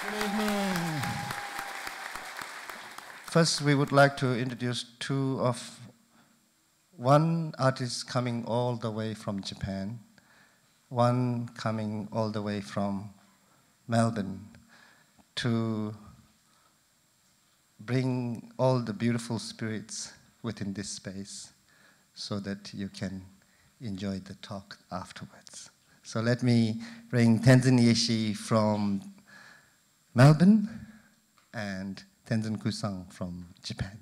Good evening. First, we would like to introduce one artist coming all the way from Japan, one coming all the way from Melbourne to bring all the beautiful spirits within this space so that you can enjoy the talk afterwards. So let me bring Tenzin Yeshi from Melbourne and Tenzin Kusang from Japan.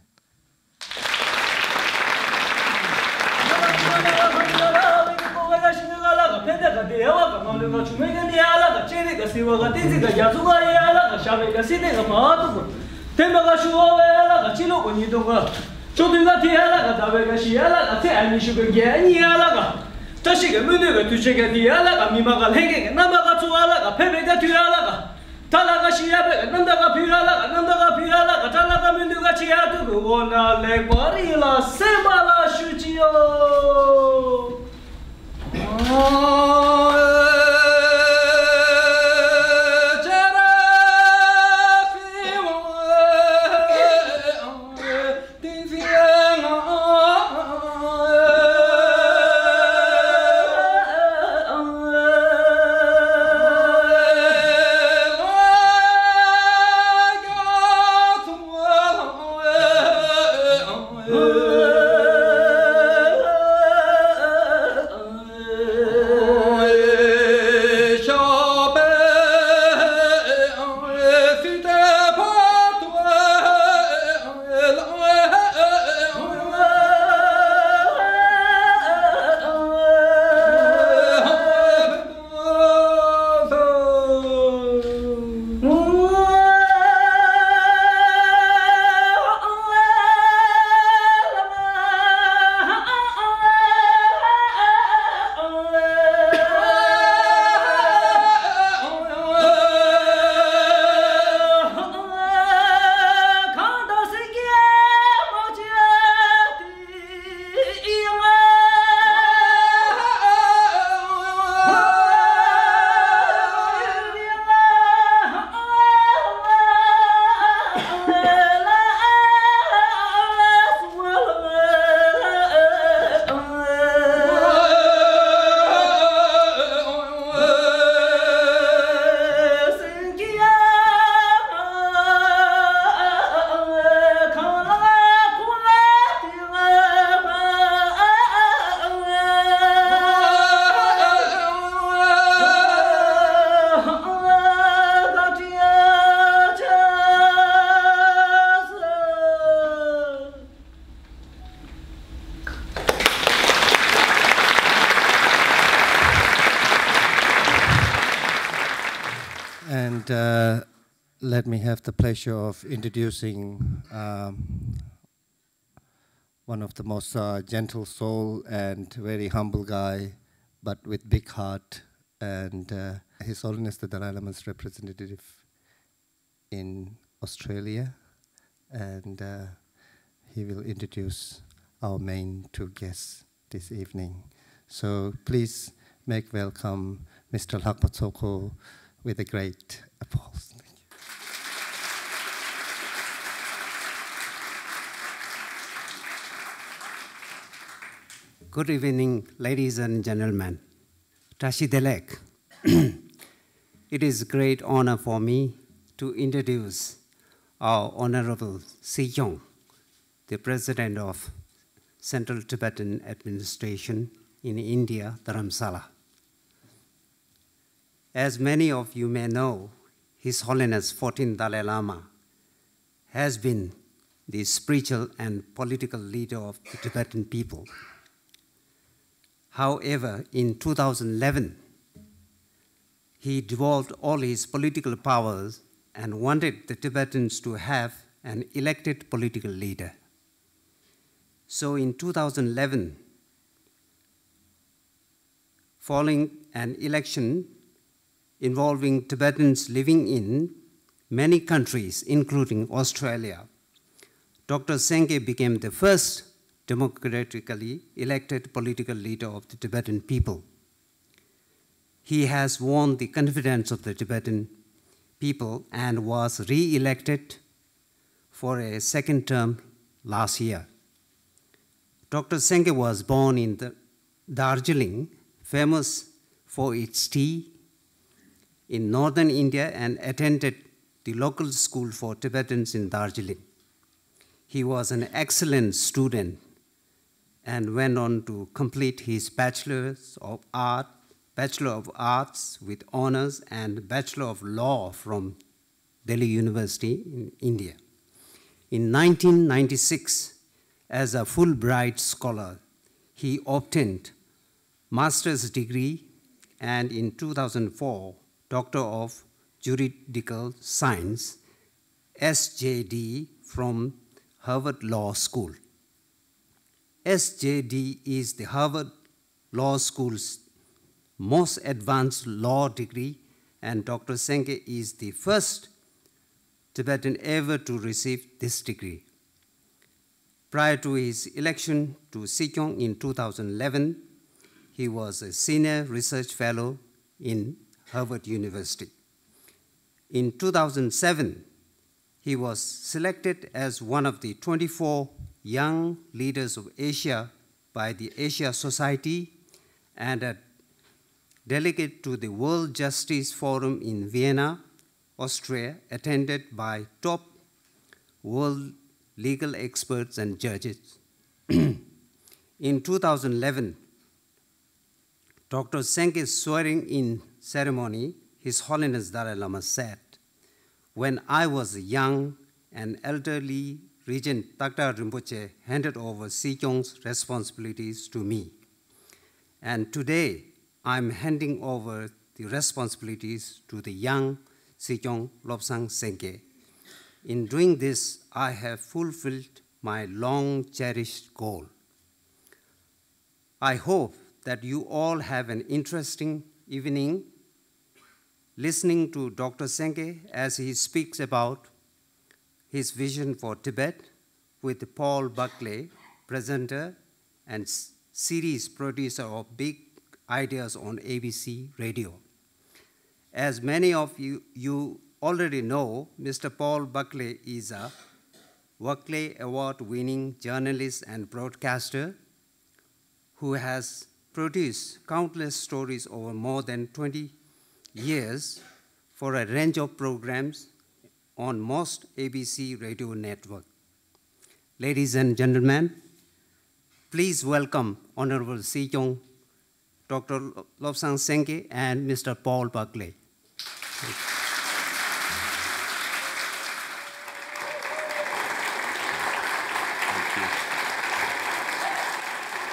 And let me have the pleasure of introducing one of the most gentle soul and very humble guy, but with big heart, and His Holiness the Dalai Lama's representative in Australia, and he will introduce our main two guests this evening. So please make welcome Mr. Lakpatsoko with a great applause. Thank you. Good evening, ladies and gentlemen. Tashi Delek. It is a great honor for me to introduce our Honorable Sikyong, the President of Central Tibetan Administration in India, Dharamsala. As many of you may know, His Holiness 14th Dalai Lama has been the spiritual and political leader of the Tibetan people. However, in 2011, he devolved all his political powers and wanted the Tibetans to have an elected political leader. So in 2011, following an election involving Tibetans living in many countries, including Australia, Dr. Sangay became the first democratically elected political leader of the Tibetan people. He has won the confidence of the Tibetan people and was re-elected for a second term last year. Dr. Sangay was born in Darjeeling, famous for its tea, in northern India, and attended the local school for Tibetans in Darjeeling. He was an excellent student and went on to complete his Bachelor of Arts with honors and Bachelor of Law from Delhi University in India. In 1996, as a Fulbright scholar, he obtained master's degree, and in 2004, Doctor of Juridical Science, SJD, from Harvard Law School. SJD is the Harvard Law School's most advanced law degree, and Dr. Sangay is the first Tibetan ever to receive this degree. Prior to his election to Sikyong in 2011, he was a senior research fellow in Harvard University. In 2007, he was selected as one of the 24 young leaders of Asia by the Asia Society and a delegate to the World Justice Forum in Vienna, Austria, attended by top world legal experts and judges. In 2011, Dr. Sangay's swearing-in ceremony, His Holiness Dalai Lama said, "When I was young, an elderly Regent Takta Rinpoche handed over Sikyong's responsibilities to me. And today, I'm handing over the responsibilities to the young Sikyong Lobsang Sangay. In doing this, I have fulfilled my long-cherished goal. I hope that you all have an interesting evening listening to Dr. Sangay as he speaks about his vision for Tibet with Paul Barclay, presenter and series producer of Big Ideas on ABC Radio. As many of you already know, Mr. Paul Barclay is a Barclay Award-winning journalist and broadcaster who has produced countless stories over more than 20 years for a range of programs on most ABC radio network. Ladies and gentlemen, please welcome Honorable Sikyong, Dr. Lobsang Sangay, and Mr. Paul Barclay.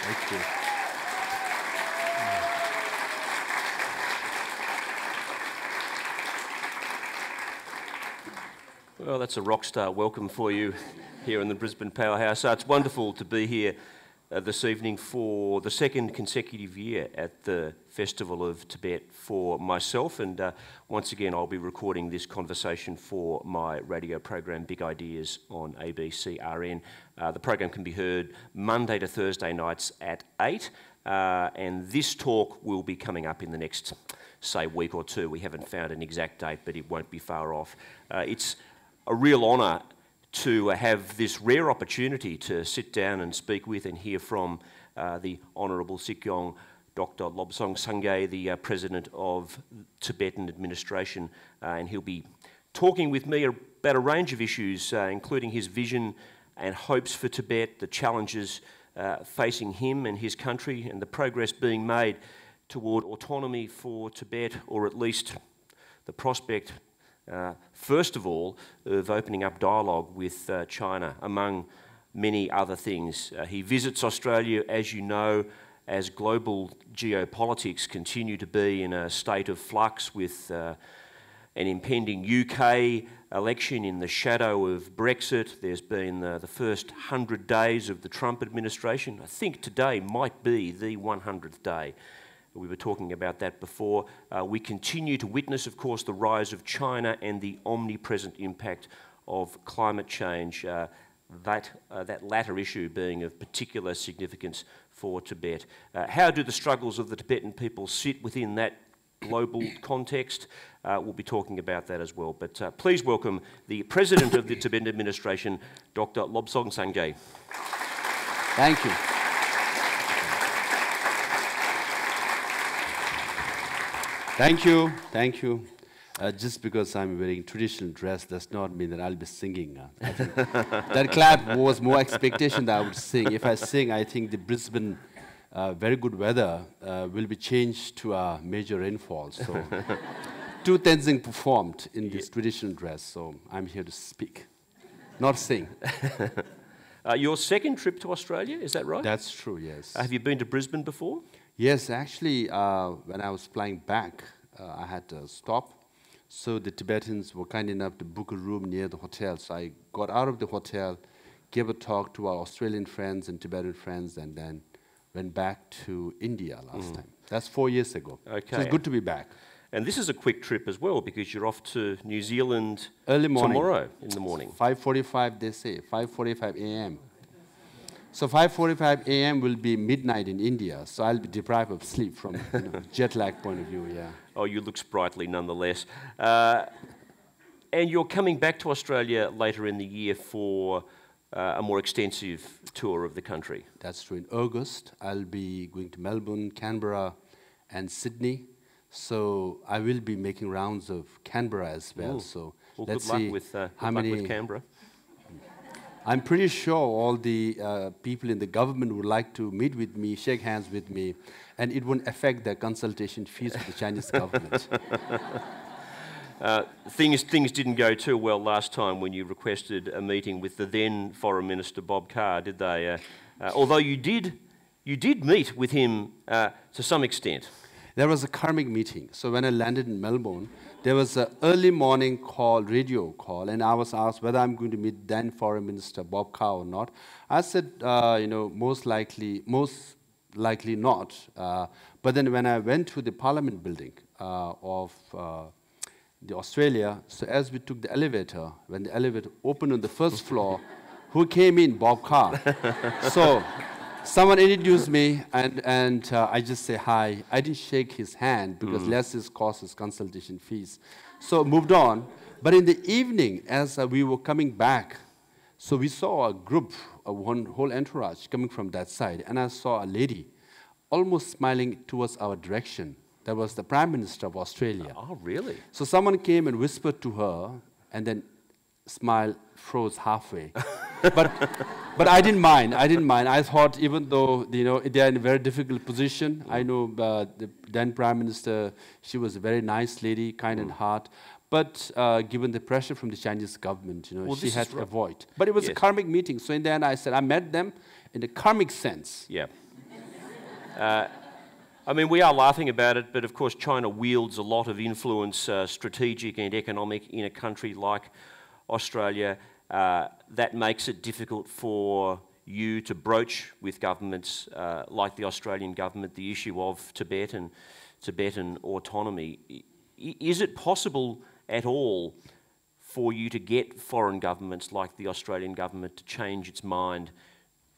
Thank you. Well, that's a rock star welcome for you here in the Brisbane Powerhouse. It's wonderful to be here this evening for the second consecutive year at the Festival of Tibet for myself, and once again I'll be recording this conversation for my radio program Big Ideas on ABCRN. The program can be heard Monday to Thursday nights at 8, and this talk will be coming up in the next, say, week or two. We haven't found an exact date, but it won't be far off. It's a real honour to have this rare opportunity to sit down and speak with and hear from the Honourable Sikyong Dr. Lobsang Sangay, the President of Tibetan Administration, and he'll be talking with me about a range of issues, including his vision and hopes for Tibet, the challenges facing him and his country, and the progress being made toward autonomy for Tibet, or at least the prospect first of all, of opening up dialogue with China, among many other things. He visits Australia, as you know, as global geopolitics continue to be in a state of flux with an impending UK election in the shadow of Brexit. There's been the first 100 days of the Trump administration. I think today might be the 100th day. We were talking about that before. We continue to witness, of course, the rise of China and the omnipresent impact of climate change, that latter issue being of particular significance for Tibet. How do the struggles of the Tibetan people sit within that global context. We'll be talking about that as well. But please welcome the President of the Tibetan Administration, Dr. Lobsang Sangay. Thank you. Thank you. Thank you. Just because I'm wearing traditional dress does not mean that I'll be singing. I think that clap was more expectation that I would sing. If I sing, I think the Brisbane very good weather will be changed to a major rainfall. So, Tu Tenzing performed in this traditional dress, so I'm here to speak, not sing. Your second trip to Australia, is that right? That's true, yes. Have you been to Brisbane before? Yes, actually, when I was flying back, I had to stop. So the Tibetans were kind enough to book a room near the hotel. So I got out of the hotel, gave a talk to our Australian friends and Tibetan friends, and then went back to India last time. That's 4 years ago. Okay. So it's good to be back. And this is a quick trip as well, because you're off to New Zealand Early morning. Tomorrow in the morning. 5:45, they say, 5:45 a.m. So 5:45 a.m. will be midnight in India, so I'll be deprived of sleep from jet lag point of view, yeah. Oh, you look sprightly nonetheless. And you're coming back to Australia later in the year for a more extensive tour of the country. That's true. In August, I'll be going to Melbourne, Canberra, and Sydney. So I will be making rounds of Canberra as well. Ooh. So Well, let's good luck see with, how many. with Canberra. I'm pretty sure all the people in the government would like to meet with me, shake hands with me, and it won't affect their consultation fees with the Chinese government. Things didn't go too well last time when you requested a meeting with the then Foreign Minister Bob Carr, did they? Although you did meet with him to some extent. There was a karmic meeting. So when I landed in Melbourne, there was an early morning call, radio call, and I was asked whether I'm going to meet then Foreign Minister Bob Carr or not. I said, most likely not. But then when I went to the Parliament building of the Australia, so as we took the elevator, when the elevator opened on the first floor, who came in? Bob Carr. So someone introduced me, and I just say hi. I didn't shake his hand because less is cost his consultation fees. So moved on. But in the evening, as we were coming back, so we saw a group, one whole entourage coming from that side, and I saw a lady almost smiling towards our direction. That was the Prime Minister of Australia. Oh, really? So someone came and whispered to her, and then smile froze halfway. But I didn't mind. I thought even though they are in a very difficult position, I know the then Prime Minister, she was a very nice lady, kind in heart. But given the pressure from the Chinese government, she had to avoid. But it was a karmic meeting. So in the end, I said I met them in the karmic sense. Yeah. I mean, we are laughing about it, but of course China wields a lot of influence, strategic and economic, in a country like Australia. That makes it difficult for you to broach with governments like the Australian government the issue of Tibet and Tibetan autonomy. Is it possible at all for you to get foreign governments like the Australian government to change its mind,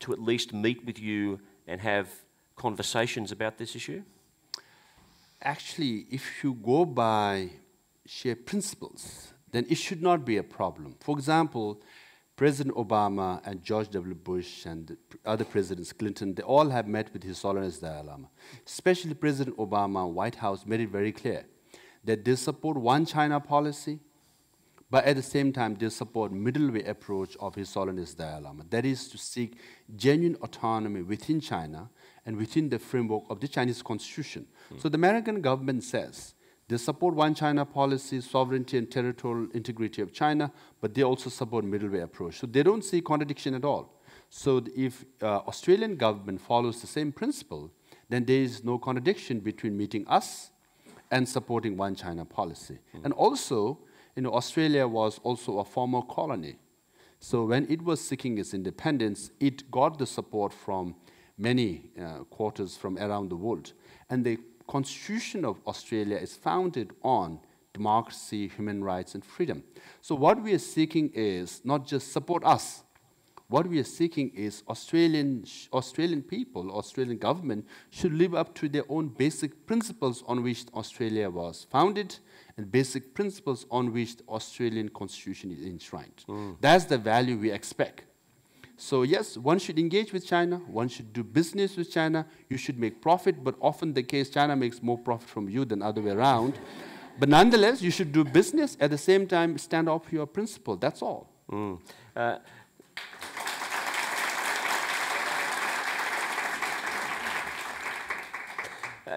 to at least meet with you and have conversations about this issue? Actually, if you go by shared principles, then it should not be a problem. For example, President Obama and George W. Bush and the other presidents, Clinton, they all have met with His Holiness Dalai Lama. Especially President Obama, White House made it very clear that they support one China policy, but at the same time they support middle way approach of His Holiness Dalai Lama. That is to seek genuine autonomy within China and within the framework of the Chinese constitution. So the American government says they support one China policy, sovereignty and territorial integrity of China, but they also support middle way approach. So they don't see contradiction at all. So if Australian government follows the same principle, then there is no contradiction between meeting us and supporting one China policy. And also, Australia was also a former colony. So when it was seeking its independence, it got the support from many quarters from around the world. And the Constitution of Australia is founded on democracy, human rights, and freedom. So what we are seeking is not just support us. What we are seeking is Australian people, Australian government should live up to their own basic principles on which Australia was founded and basic principles on which the Australian Constitution is enshrined. That's the value we expect. So yes, one should engage with China, one should do business with China, you should make profit, but often the case China makes more profit from you than other way around. But nonetheless, you should do business, at the same time stand up for your principle, that's all.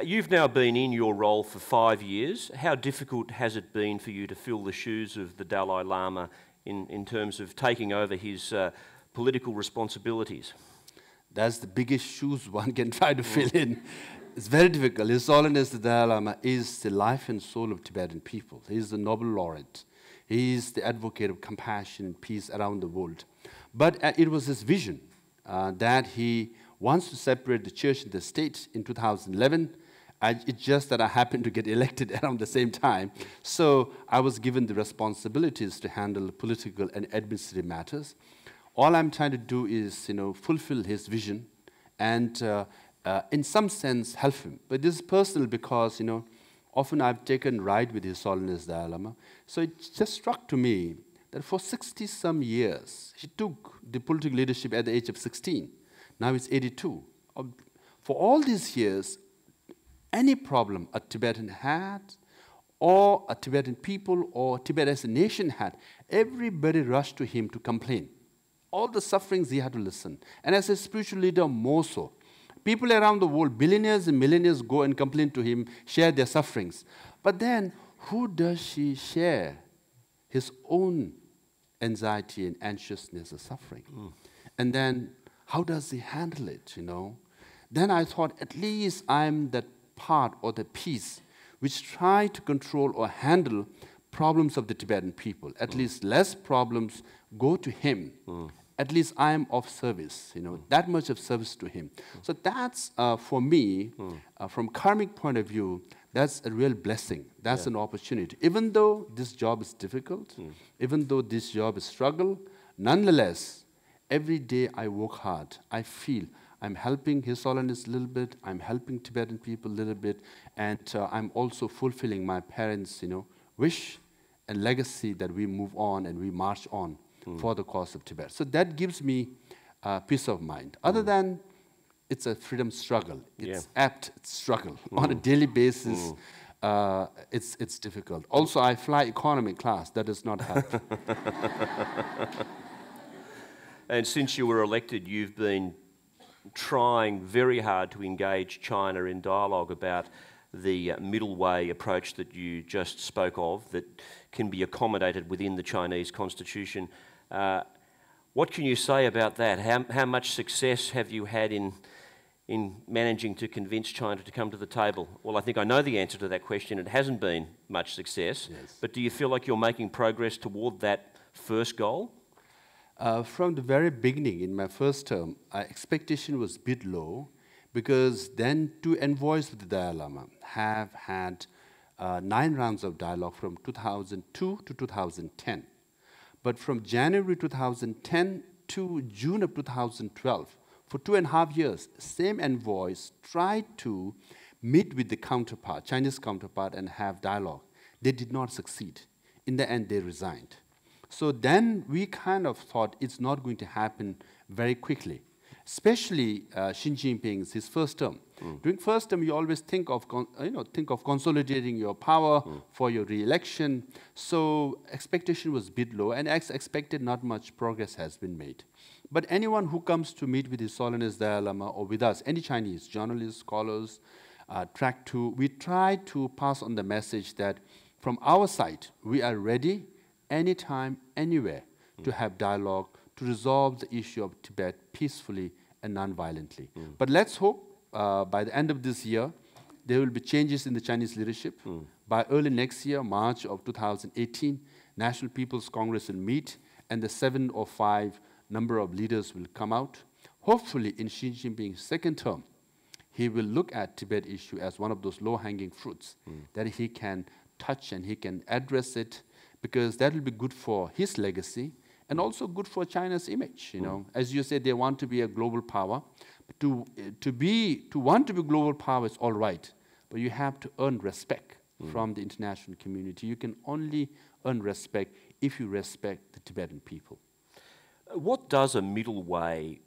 You've now been in your role for 5 years. How difficult has it been for you to fill the shoes of the Dalai Lama in terms of taking over his political responsibilities? That's the biggest shoes one can try to fill in. It's very difficult. His Holiness the Dalai Lama is the life and soul of Tibetan people. He is the Nobel laureate. He is the advocate of compassion and peace around the world. But it was his vision that he wants to separate the church and the state in 2011. It's just that I happened to get elected around the same time. So I was given the responsibilities to handle political and administrative matters. All I'm trying to do is, fulfill his vision and, in some sense, help him. But this is personal because, often I've taken ride with His Holiness Dalai Lama. So it just struck to me that for 60-some years, he took the political leadership at the age of 16. Now it's 82. For all these years, any problem a Tibetan had, or a Tibetan people, or Tibet as a nation had, everybody rushed to him to complain. All the sufferings he had to listen. And as a spiritual leader, more so. People around the world, billionaires and millionaires, go and complain to him, share their sufferings. But then, who does he share his own anxiety and anxiousness or suffering? And then, how does he handle it, Then I thought, at least I'm that part or the piece which try to control or handle problems of the Tibetan people. At least less problems go to him. At least I'm of service, that much of service to him. So that's, for me, from karmic point of view, that's a real blessing. That's an opportunity. Even though this job is difficult, even though this job is struggle, nonetheless, every day I work hard. I feel I'm helping His Holiness a little bit, I'm helping Tibetan people a little bit, and I'm also fulfilling my parents' wish and legacy that we move on and we march on for the cause of Tibet. So that gives me peace of mind. Other than it's a freedom struggle, it's apt struggle. On a daily basis, it's difficult. Also, I fly economy class, that does not help. And since you were elected, you've been trying very hard to engage China in dialogue about the middle way approach that you just spoke of that can be accommodated within the Chinese constitution. What can you say about that? How much success have you had in managing to convince China to come to the table? Well, I think I know the answer to that question. It hasn't been much success. Yes. But do you feel like you're making progress toward that first goal? From the very beginning, in my first term, expectation was a bit low because then 2 envoys with the Dalai Lama have had 9 rounds of dialogue from 2002 to 2010. But from January 2010 to June of 2012, for 2.5 years, same envoys tried to meet with the counterpart, Chinese counterpart, and have dialogue. They did not succeed. In the end, they resigned. So then we kind of thought it's not going to happen very quickly, especially Xi Jinping's his first term. During first term, you always think of consolidating your power for your re-election. So expectation was a bit low, and as expected, not much progress has been made. But anyone who comes to meet with His Holiness Dalai Lama or with us, any Chinese journalists, scholars, we try to pass on the message that from our side, we are ready anytime, anywhere, to have dialogue, to resolve the issue of Tibet peacefully and non-violently. But let's hope by the end of this year, there will be changes in the Chinese leadership. By early next year, March of 2018, National People's Congress will meet, and the 7 or 5 number of leaders will come out. Hopefully, in Xi Jinping's second term, he will look at Tibet issue as one of those low-hanging fruits that he can touch and he can address it, because that will be good for his legacy and also good for China's image. You know, as you said, they want to be a global power. To want to be global power is all right, but you have to earn respect from the international community. You can only earn respect if you respect the Tibetan people. What does a middle way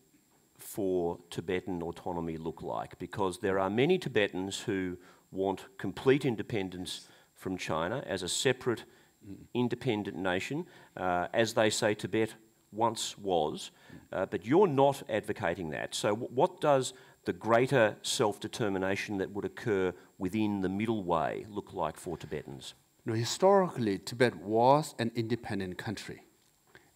for Tibetan autonomy look like? Because there are many Tibetans who want complete independence from China as a separate, independent nation, as they say Tibet once was, but you're not advocating that. So what does the greater self-determination that would occur within the middle way look like for Tibetans? No, historically, Tibet was an independent country.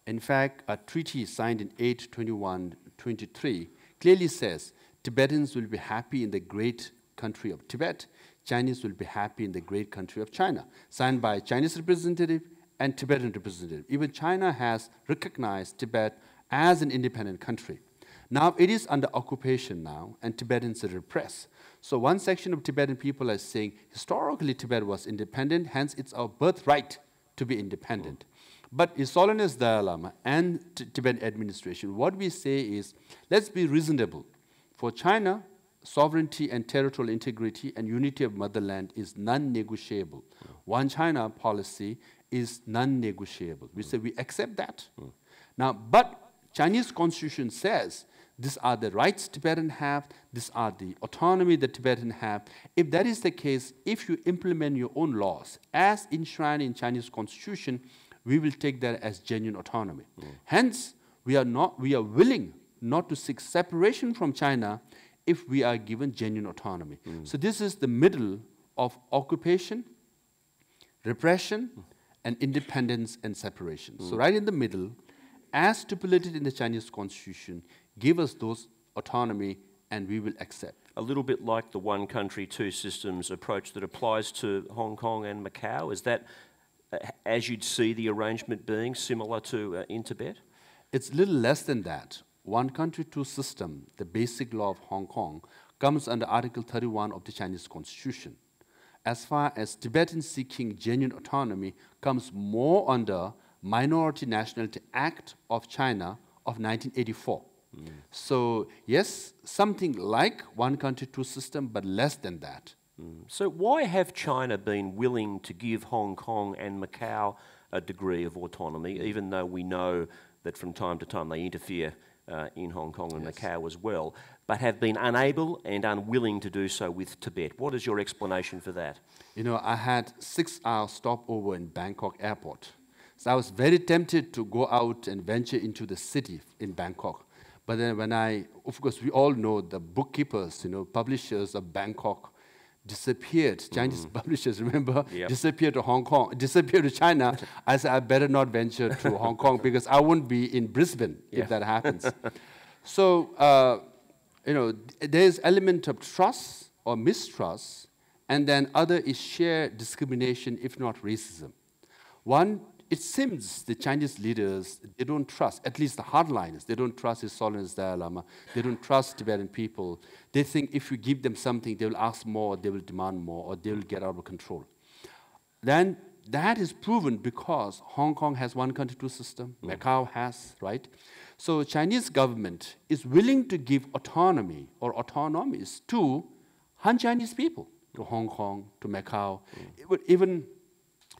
In fact, a treaty signed in 8/21/23 clearly says Tibetans will be happy in the great country of Tibet, Chinese will be happy in the great country of China, signed by Chinese representative and Tibetan representative. Even China has recognized Tibet as an independent country. Now it is under occupation now, and Tibetans are repressed. So one section of Tibetan people are saying, historically Tibet was independent, hence it's our birthright to be independent. But His Holiness Dalai Lama and Tibetan administration, what we say is, let's be reasonable. For China, sovereignty and territorial integrity and unity of motherland is non-negotiable. One China policy is non-negotiable. We say we accept that. Now, but Chinese constitution says these are the rights Tibetan have, these are the autonomy that Tibetan have. If that is the case, if you implement your own laws as enshrined in Chinese constitution, we will take that as genuine autonomy. Hence, we are willing not to seek separation from China if we are given genuine autonomy. So this is the middle of occupation, repression, and independence and separation. So right in the middle, as stipulated in the Chinese constitution, give us those autonomy and we will accept. A little bit like the one country, two systems approach that applies to Hong Kong and Macau. Is that, as you'd see the arrangement being, similar to in Tibet? It's a little less than that. One country, two system, the basic law of Hong Kong, comes under Article 31 of the Chinese constitution. As far as Tibetans seeking genuine autonomy comes more under Minority Nationality Act of China of 1984. So yes, something like one country, two system, but less than that. So why have China been willing to give Hong Kong and Macau a degree of autonomy, even though we know that from time to time they interfere in Hong Kong and Macau as well, but have been unable and unwilling to do so with Tibet? What is your explanation for that? You know, I had 6-hour stopover in Bangkok airport. So I was very tempted to go out and venture into the city in Bangkok. But then when of course, we all know the bookkeepers, publishers of Bangkok disappeared. Chinese publishers, remember, disappeared to Hong Kong, disappeared to China. I said, I better not venture to Hong Kong because I won't be in Brisbane if that happens. So, there's element of trust or mistrust, and then other is sheer discrimination, if not racism. One, it seems the Chinese leaders, they don't trust, at least the hardliners, they don't trust His Holiness Dalai Lama, they don't trust Tibetan people. They think if you give them something, they will ask more, they will demand more, or they will get out of control. Then that is proven because Hong Kong has one country, two system, Macau has, right? So Chinese government is willing to give autonomy or autonomies to Han Chinese people, to Hong Kong, to Macau, even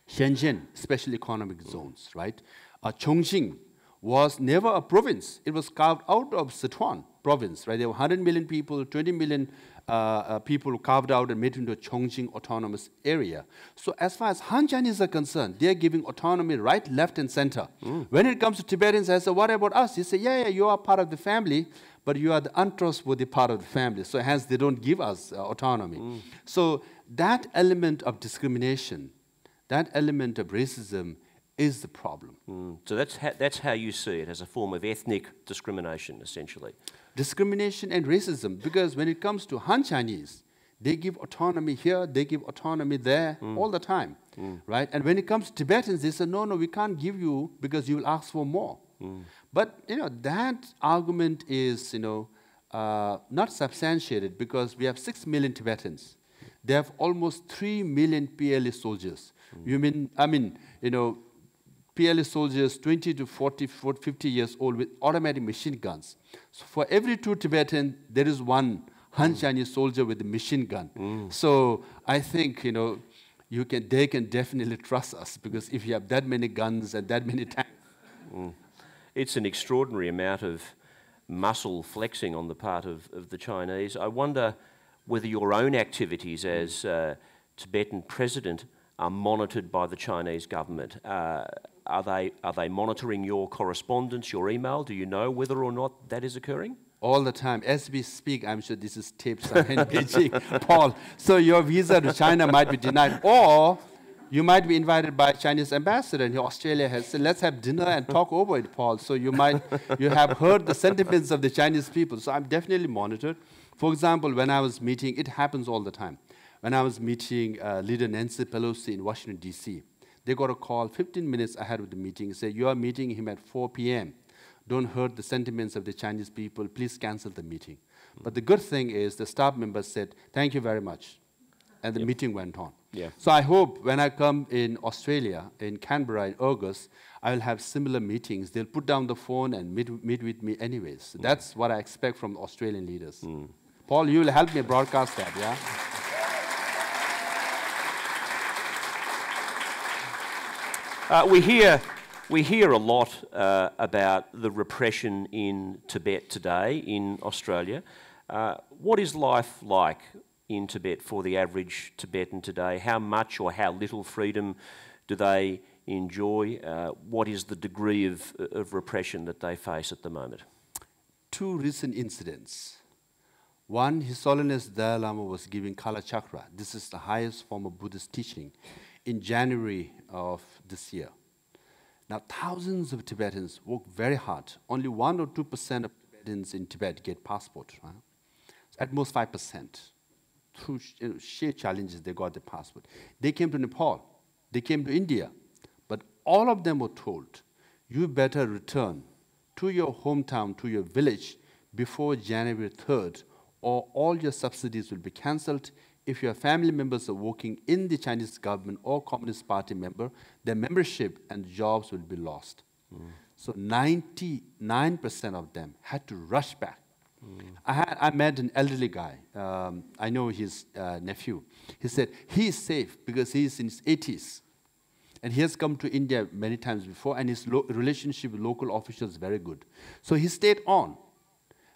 Shenzhen, special economic zones, right? Chongqing was never a province. It was carved out of Sichuan province, right? There were 100 million people, 20 million people carved out and made into a Chongqing autonomous area. So as far as Han Chinese are concerned, they're giving autonomy right, left, and center. When it comes to Tibetans, I say, what about us? You say, yeah, you are part of the family, but you are the untrustworthy part of the family. So hence, they don't give us autonomy. So that element of discrimination, that element of racism is the problem. So that's how you see it, as a form of ethnic discrimination, essentially. Discrimination and racism, because when it comes to Han Chinese, they give autonomy here, they give autonomy there, all the time, right? And when it comes to Tibetans, they say, no, we can't give you because you will ask for more. But, that argument is, not substantiated because we have 6 million Tibetans. They have almost 3 million PLA soldiers. PLA soldiers 20 to 40, 50 years old with automatic machine guns. So for every 2 Tibetans, there is one Han Chinese soldier with a machine gun. So I think, you know, they can definitely trust us, because if you have that many guns and that many tanks. It's an extraordinary amount of muscle flexing on the part of the Chinese. I wonder whether your own activities as Tibetan president are monitored by the Chinese government. Are they monitoring your correspondence, your email? Do you know whether or not that is occurring? All the time. As we speak, I'm sure this is taped somewhere in Beijing, Paul. So your visa to China might be denied, or you might be invited by a Chinese ambassador, and Australia has said, let's have dinner and talk over it, Paul. So you have heard the sentiments of the Chinese people. So I'm definitely monitored. For example, when I was meeting, it happens all the time. When I was meeting leader Nancy Pelosi in Washington, D.C., they got a call 15 minutes ahead of the meeting, say, you are meeting him at 4 p.m. Don't hurt the sentiments of the Chinese people. Please cancel the meeting. But the good thing is the staff members said, thank you very much. And the meeting went on. So I hope when I come in Australia, in Canberra in August, I will have similar meetings. They'll put down the phone and meet with me anyways. So that's what I expect from Australian leaders. Paul, you will help me broadcast that, yeah? We hear a lot about the repression in Tibet today, in Australia. What is life like in Tibet for the average Tibetan today? How much or how little freedom do they enjoy? What is the degree of repression that they face at the moment? 2 recent incidents. One, His Holiness Dalai Lama was giving Kala Chakra. This is the highest form of Buddhist teaching, in January of this year. Now, thousands of Tibetans work very hard. Only 1 or 2% of Tibetans in Tibet get passport. Right? At most 5%. Through sheer challenges, they got the passport. They came to Nepal. They came to India. But all of them were told, you better return to your hometown, to your village, before January 3rd, or all your subsidies will be cancelled. If your family members are working in the Chinese government or Communist Party member, their membership and jobs will be lost. So 99% of them had to rush back. I met an elderly guy. I know his nephew. He said he is safe because he is in his 80s. And he has come to India many times before, and his relationship with local officials is very good. So he stayed on.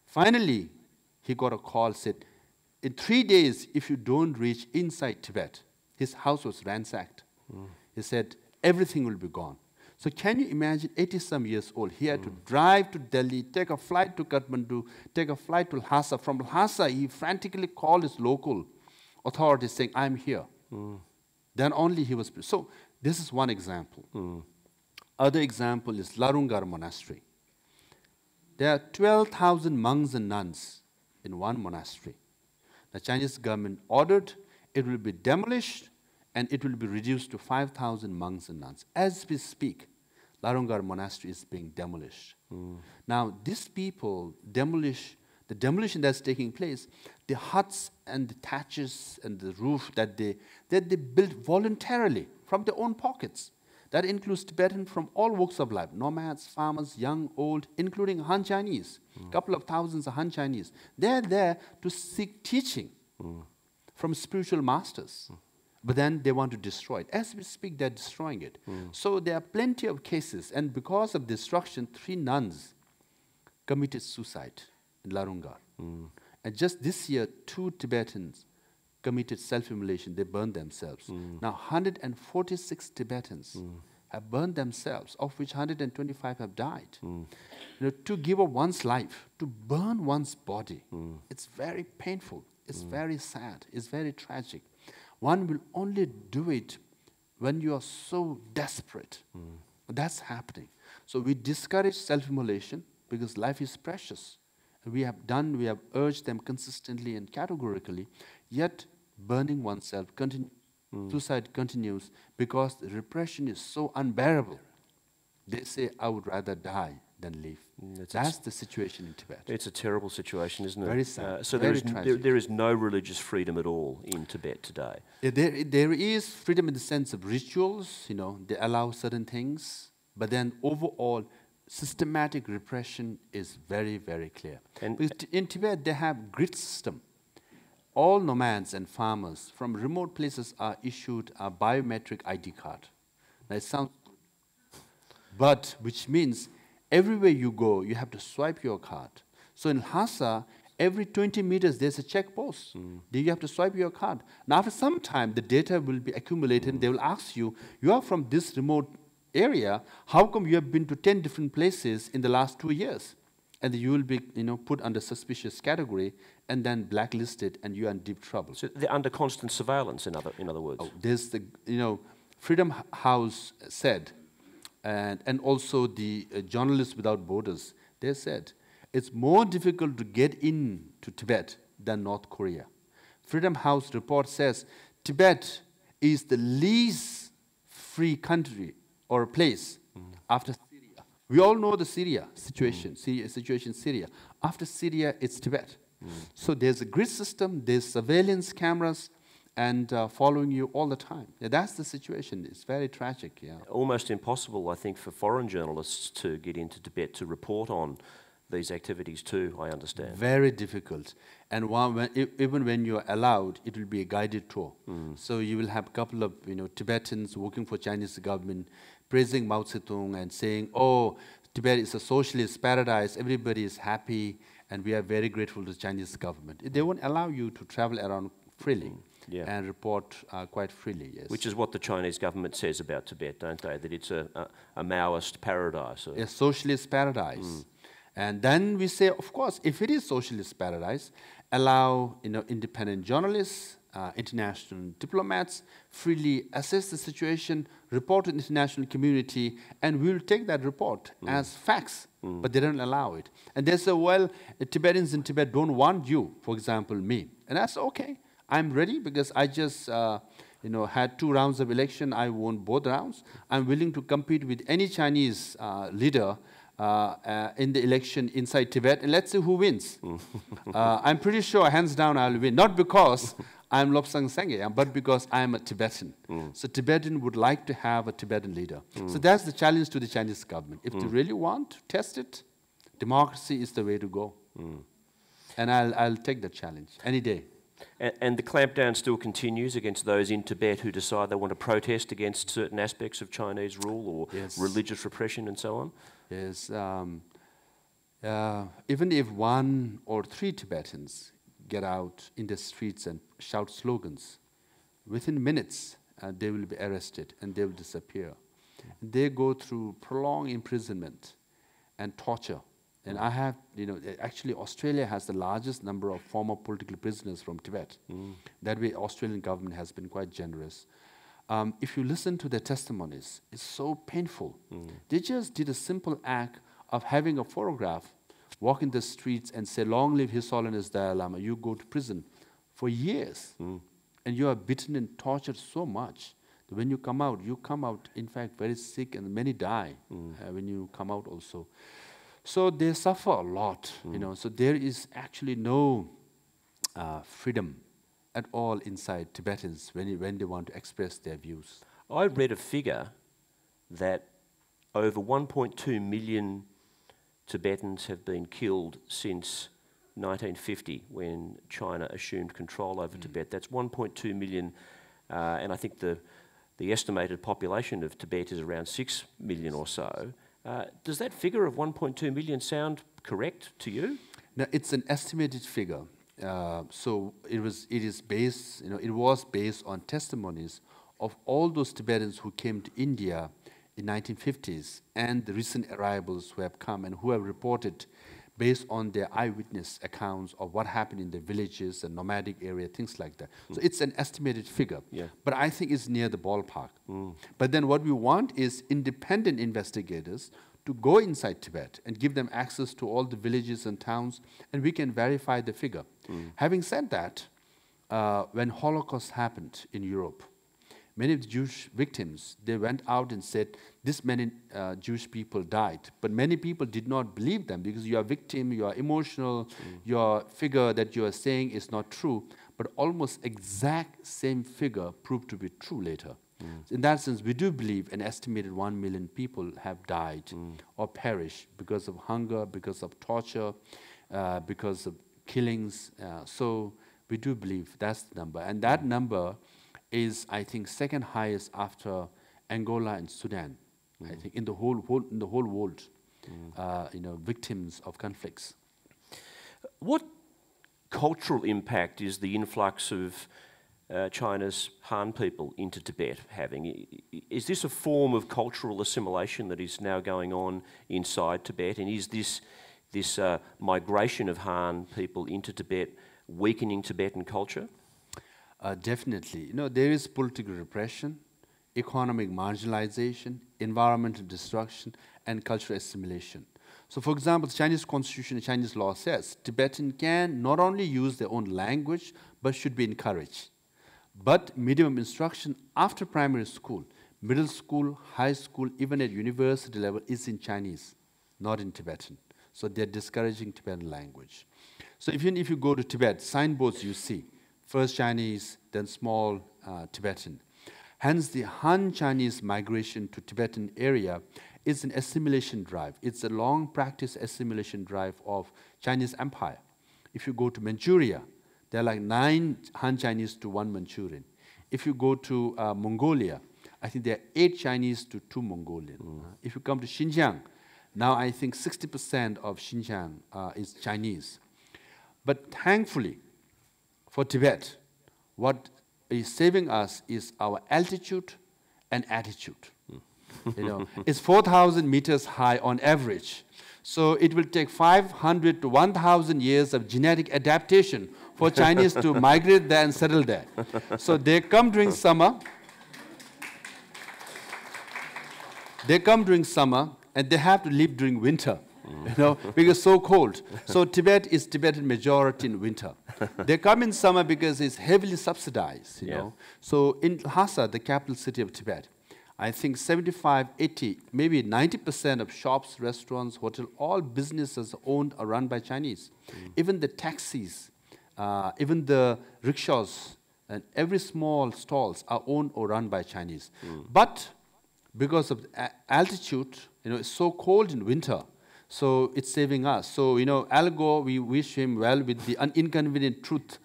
Finally, he got a call, said, in 3 days, if you don't reach inside Tibet, his house was ransacked. He said, everything will be gone. So can you imagine, 80-some years old, he had to drive to Delhi, take a flight to Kathmandu, take a flight to Lhasa. From Lhasa, he frantically called his local authorities saying, I'm here. Then only he was... So this is one example. Other example is Larungar Monastery. There are 12,000 monks and nuns in one monastery. The Chinese government ordered it will be demolished and it will be reduced to 5,000 monks and nuns. As we speak, Larungar Monastery is being demolished. Now, these people demolish, the demolition that's taking place, the huts and the thatches and the roof that they built voluntarily from their own pockets. That includes Tibetans from all walks of life, nomads, farmers, young, old, including Han Chinese. A couple of thousands of Han Chinese. They're there to seek teaching from spiritual masters. But then they want to destroy it. As we speak, they're destroying it. So there are plenty of cases. And because of destruction, 3 nuns committed suicide in Larungar. And just this year, 2 Tibetans committed self-immolation. They burned themselves. Now, 146 Tibetans have burned themselves, of which 125 have died. You know, to give up one's life, to burn one's body, it's very painful. It's very sad. It's very tragic. One will only do it when you are so desperate. That's happening. So we discourage self-immolation because life is precious. We have urged them consistently and categorically, yet burning oneself suicide continues because the repression is so unbearable. They say, I would rather die than live. That's the situation in Tibet. It's a terrible situation, isn't it? Very sad. So there is no religious freedom at all in Tibet today. There is freedom in the sense of rituals. You know, they allow certain things. But then overall, systematic repression is very, very clear. And because in Tibet, they have grid system. All nomads and farmers from remote places are issued a biometric ID card. Now, it sounds good, but which means everywhere you go, you have to swipe your card. So in Lhasa, every 20 meters, there's a check post. Then you have to swipe your card. Now, after some time, the data will be accumulated, and they will ask you, you are from this remote area, how come you have been to 10 different places in the last 2 years? And you will be, put under suspicious category and then blacklisted, and you are in deep trouble. so they're under constant surveillance, in other words. Oh, there's the, Freedom House said, and also the Journalists Without Borders, they said, it's more difficult to get into Tibet than North Korea. Freedom House report says Tibet is the least free country or place after Syria. We all know the Syria situation, situation in Syria. After Syria, it's Tibet. So there's a grid system, there's surveillance cameras, and following you all the time. Yeah, that's the situation. It's very tragic. Yeah. Almost impossible, I think, for foreign journalists to get into Tibet to report on these activities too, I understand. Very difficult. And even when you're allowed, it will be a guided tour. So you will have a couple of Tibetans working for Chinese government praising Mao Zedong and saying, oh, Tibet is a socialist paradise, everybody is happy, and we are very grateful to the Chinese government. They won't allow you to travel around freely. And report quite freely, yes. Which is what the Chinese government says about Tibet, don't they? That it's a Maoist paradise. A socialist paradise. And then we say, of course, if it is socialist paradise, allow independent journalists, international diplomats, freely assess the situation, report to the international community, and we will take that report as facts, but they don't allow it. And they say, well, Tibetans in Tibet don't want you, for example, me. And that's okay. I'm ready because I just had 2 rounds of election. I won both rounds. I'm willing to compete with any Chinese leader in the election inside Tibet, and let's see who wins. I'm pretty sure, hands down, I'll win. Not because I'm Lobsang Sangay, but because I'm a Tibetan. So Tibetan would like to have a Tibetan leader. So that's the challenge to the Chinese government. If they really want to test it, democracy is the way to go. And I'll take that challenge any day. And the clampdown still continues against those in Tibet who decide they want to protest against certain aspects of Chinese rule or religious repression and so on? Yes. Even if 1 or 3 Tibetans get out in the streets and shout slogans, within minutes they will be arrested and they will disappear. They go through prolonged imprisonment and torture. And I have, actually Australia has the largest number of former political prisoners from Tibet. That way, Australian government has been quite generous. If you listen to their testimonies, it's so painful. They just did a simple act of having a photograph, walk in the streets and say, long live His Holiness Dalai Lama. You go to prison for years. And you are beaten and tortured so much that when you come out, in fact, very sick, and many die when you come out also. So they suffer a lot, So there is actually no freedom at all inside Tibetans when they want to express their views. I read a figure that over 1.2 million Tibetans have been killed since 1950, when China assumed control over Tibet. That's 1.2 million, and I think the estimated population of Tibet is around 6 million or so. Does that figure of 1.2 million sound correct to you? No, it's an estimated figure. So it was based on testimonies of all those Tibetans who came to India in 1950s and the recent arrivals who have come and who have reported based on their eyewitness accounts of what happened in the villages and nomadic area, things like that. So it's an estimated figure, but I think it's near the ballpark. But then what we want is independent investigators to go inside Tibet and give them access to all the villages and towns, and we can verify the figure. Having said that, when Holocaust happened in Europe, many of the Jewish victims, they went out and said, this many Jewish people died. But many people did not believe them because you are a victim, you are emotional, your figure that you are saying is not true. But almost exact same figure proved to be true later. In that sense, we do believe an estimated 1 million people have died or perished because of hunger, because of torture, because of killings. So we do believe that's the number. And that number is, I think, second highest after Angola and Sudan. I think in the whole world, victims of conflicts. What cultural impact is the influx of China's Han people into Tibet having? Is this a form of cultural assimilation that is now going on inside Tibet? And is this migration of Han people into Tibet weakening Tibetan culture? Definitely. There is political repression, economic marginalization, environmental destruction, and cultural assimilation. So, for example, the Chinese constitution, the Chinese law says Tibetan can not only use their own language, but should be encouraged. But medium instruction after primary school, middle school, high school, even at university level is in Chinese, not in Tibetan. So they're discouraging Tibetan language. So even if you go to Tibet, signboards you see, first Chinese, then small Tibetan. Hence, the Han Chinese migration to Tibetan area is an assimilation drive. It's a long practice assimilation drive of Chinese empire. If you go to Manchuria, there are like 9 Han Chinese to 1 Manchurian. If you go to Mongolia, I think there are 8 Chinese to 2 Mongolian. If you come to Xinjiang, now I think 60% of Xinjiang is Chinese. But thankfully, for Tibet, what is saving us is our altitude and attitude. It's 4,000 meters high on average. So it will take 500 to 1,000 years of genetic adaptation for Chinese to migrate there and settle there. So they come during summer. They come during summer, and they have to leave during winter. Because it's so cold. So Tibet is Tibetan majority in winter. They come in summer because it's heavily subsidized, So in Lhasa, the capital city of Tibet, I think 75, 80, maybe 90% of shops, restaurants, hotels, all businesses owned or run by Chinese. Even the taxis, even the rickshaws, and every small stalls are owned or run by Chinese. But because of altitude, it's so cold in winter, so it's saving us. So, Al Gore, we wish him well with the inconvenient truth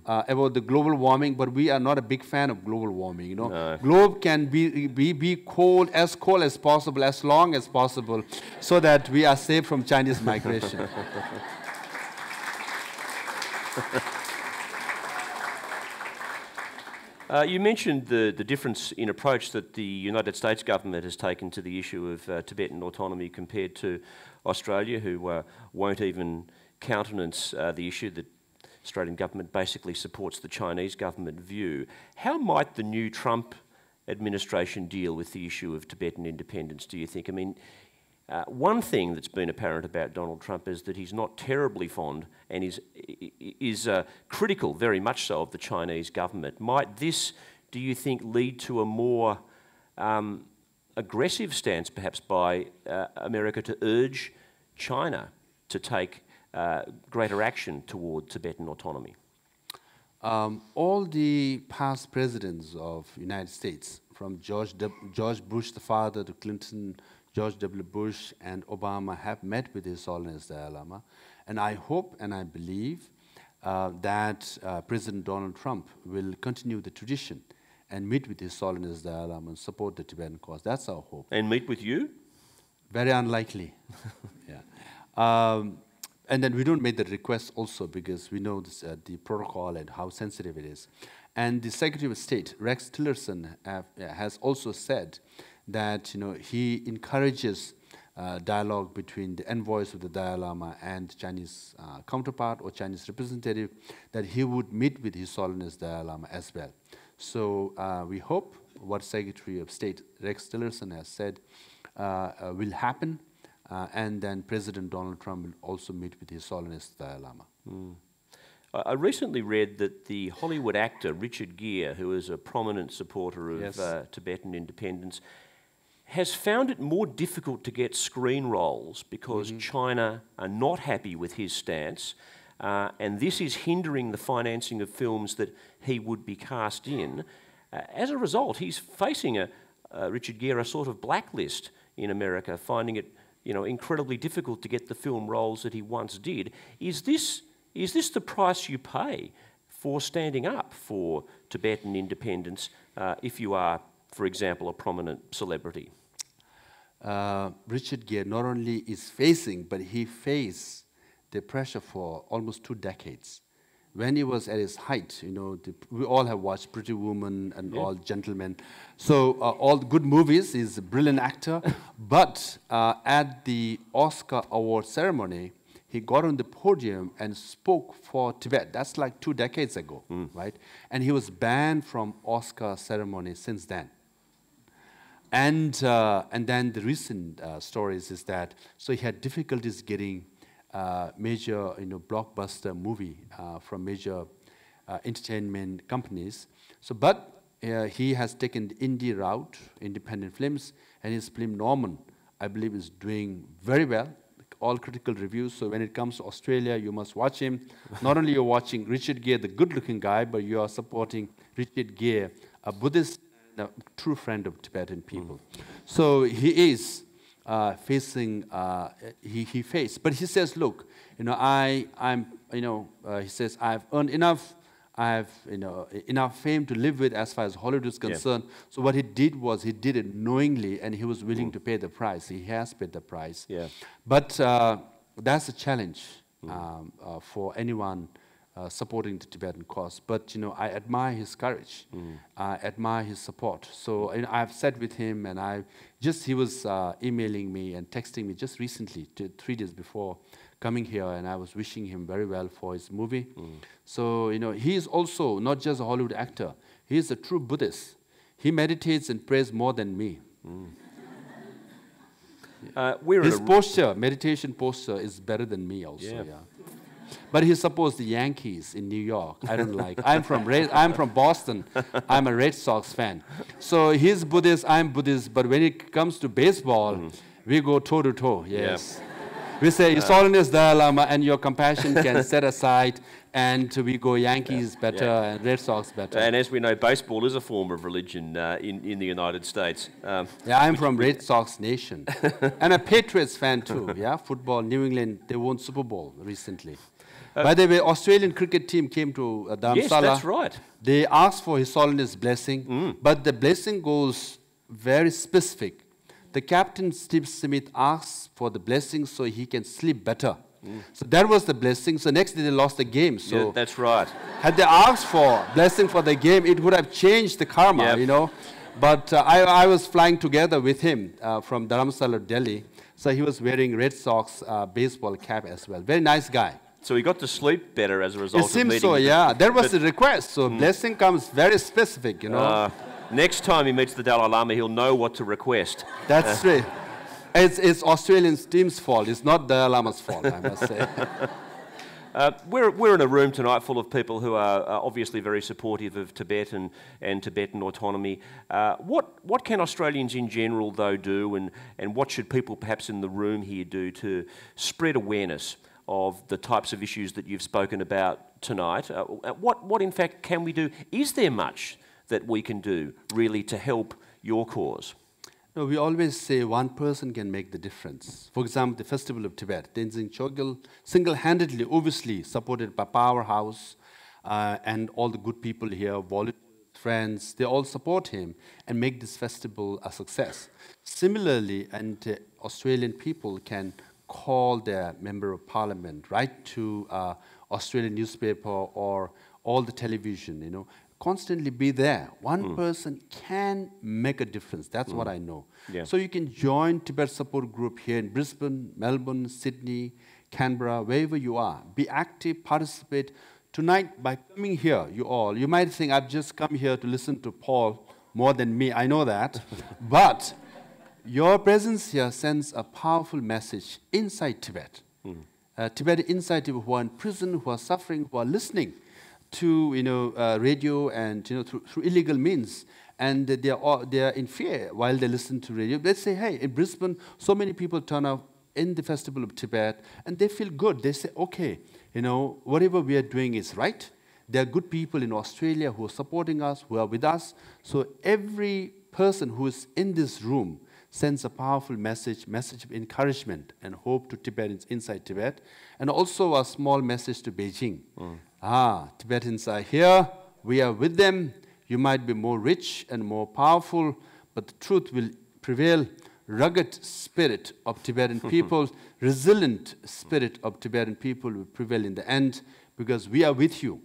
about the global warming, but we are not a big fan of global warming. No. Globe can be cold as possible, as long as possible, so that we are safe from Chinese migration. You mentioned the difference in approach that the United States government has taken to the issue of Tibetan autonomy compared to Australia, who won't even countenance the issue. That Australian government basically supports the Chinese government view. How might the new Trump administration deal with the issue of Tibetan independence, do you think? I mean, one thing that's been apparent about Donald Trump is that he's not terribly fond and is critical, very much so, of the Chinese government. Might this, do you think, lead to a more aggressive stance, perhaps, by America to urge China to take greater action toward Tibetan autonomy? All the past presidents of the United States, from George Bush the father to Clinton, George W. Bush and Obama, have met with His Holiness the Dalai Lama. And I hope and I believe that President Donald Trump will continue the tradition and meet with His Holiness the Dalai Lama and support the Tibetan cause. That's our hope. And meet with you? Very unlikely. Yeah. And then we don't make the request also because we know this, the protocol and how sensitive it is. And the Secretary of State, Rex Tillerson, has also said that he encourages dialogue between the envoys of the Dalai Lama and Chinese counterpart or Chinese representative, that he would meet with His Holiness the Dalai Lama as well. So we hope what Secretary of State Rex Tillerson has said will happen. And then President Donald Trump will also meet with His Holiness the Dalai Lama. I recently read that the Hollywood actor Richard Gere, who is a prominent supporter of Tibetan independence, has found it more difficult to get screen roles because China are not happy with his stance, and this is hindering the financing of films that he would be cast in. As a result, he's facing Richard Gere, a sort of blacklist in America, finding it incredibly difficult to get the film roles that he once did. Is this the price you pay for standing up for Tibetan independence if you are, for example, a prominent celebrity? Richard Gere not only is facing, but he faced the pressure for almost 2 decades. When he was at his height, we all have watched Pretty Woman and All Gentlemen. So all the good movies, he's a brilliant actor. But at the Oscar award ceremony, he got on the podium and spoke for Tibet. That's like 2 decades ago, right? And he was banned from Oscar ceremony since then. And then the recent stories is that, so he had difficulties getting major, blockbuster movie from major entertainment companies. So, but he has taken the indie route, independent films, and his film Norman, I believe, is doing very well. All critical reviews. So when it comes to Australia, you must watch him. Not only you're watching Richard Gere, the good-looking guy, but you are supporting Richard Gere, a Buddhist, a true friend of Tibetan people. So he is facing, he faced, but he says, look, he says, I've earned enough, I have, enough fame to live with as far as Hollywood is concerned. So what he did was, he did it knowingly, and he was willing to pay the price. He has paid the price. But that's a challenge for anyone supporting the Tibetan cause. But, I admire his courage. I admire his support. So I've sat with him, and he was emailing me and texting me just recently, 3 days before coming here, and I was wishing him very well for his movie. So, he is also not just a Hollywood actor. He is a true Buddhist. He meditates and prays more than me. His posture, meditation posture, is better than me also, But he supports the Yankees in New York. I don't like. I'm from Boston. I'm a Red Sox fan. So he's Buddhist, I'm Buddhist, but when it comes to baseball, we go toe to toe, yes. We say, His Holiness Dalai Lama, and your compassion can set aside, and we go Yankees better and Red Sox better. And as we know, baseball is a form of religion in the United States. I'm from Red Sox Nation. And a Patriots fan too, football, New England, they won Super Bowl recently. By the way, Australian cricket team came to Dharamsala. Yes, that's right. They asked for His Holiness' blessing, but the blessing goes very specific. The captain, Steve Smith, asks for the blessing so he can sleep better. So that was the blessing. So next day they lost the game. So that's right. Had they asked for blessing for the game, it would have changed the karma, But I was flying together with him from Dharamsala, Delhi. So he was wearing Red Sox baseball cap as well. Very nice guy. So he got to sleep better as a result of meeting. It seems so, That was the request. So blessing comes very specific, Next time he meets the Dalai Lama, he'll know what to request. That's right. It's Australian team's fault. It's not Dalai Lama's fault, I must say. We're in a room tonight full of people who are obviously very supportive of Tibet and Tibetan autonomy. What can Australians in general, though, do, and what should people perhaps in the room here do to spread awareness of the types of issues that you've spoken about tonight? What in fact can we do? Is there much that we can do really to help your cause? No, we always say one person can make the difference. For example, the Festival of Tibet, Tenzin Chogyal, single-handedly, obviously supported by Powerhouse and all the good people here, volunteers, friends, they all support him and make this festival a success. Similarly, and Australian people can call their member of parliament, write to Australian newspaper or all the television, constantly be there. One person can make a difference. That's what I know. So you can join Tibet support group here in Brisbane, Melbourne, Sydney, Canberra, wherever you are. Be active, participate. Tonight, by coming here, you might think, I've just come here to listen to Paul more than me. I know that. But your presence here sends a powerful message inside Tibet. Tibet inside people who are in prison, who are suffering, who are listening to radio and through illegal means, and they are in fear while they listen to radio. Let's say, hey, in Brisbane, so many people turn up in the Festival of Tibet, and they feel good. They say, okay, whatever we are doing is right. There are good people in Australia who are supporting us, who are with us. So every person who is in this room sends a powerful message of encouragement and hope to Tibetans inside Tibet, and also a small message to Beijing. Tibetans are here, we are with them. You might be more rich and more powerful, but the truth will prevail. Rugged spirit of Tibetan people, resilient spirit of Tibetan people will prevail in the end, because we are with you.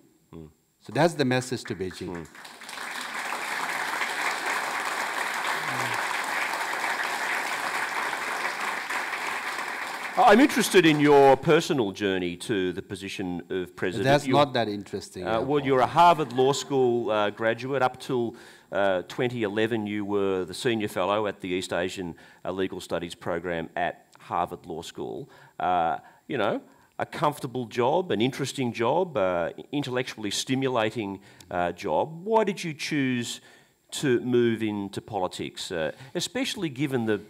So that's the message to Beijing. I'm interested in your personal journey to the position of president. That's not that interesting. Well, you're a Harvard Law School graduate. Up till 2011, you were the senior fellow at the East Asian Legal Studies program at Harvard Law School. You know, a comfortable job, an interesting job, intellectually stimulating job. Why did you choose to move into politics, especially given the,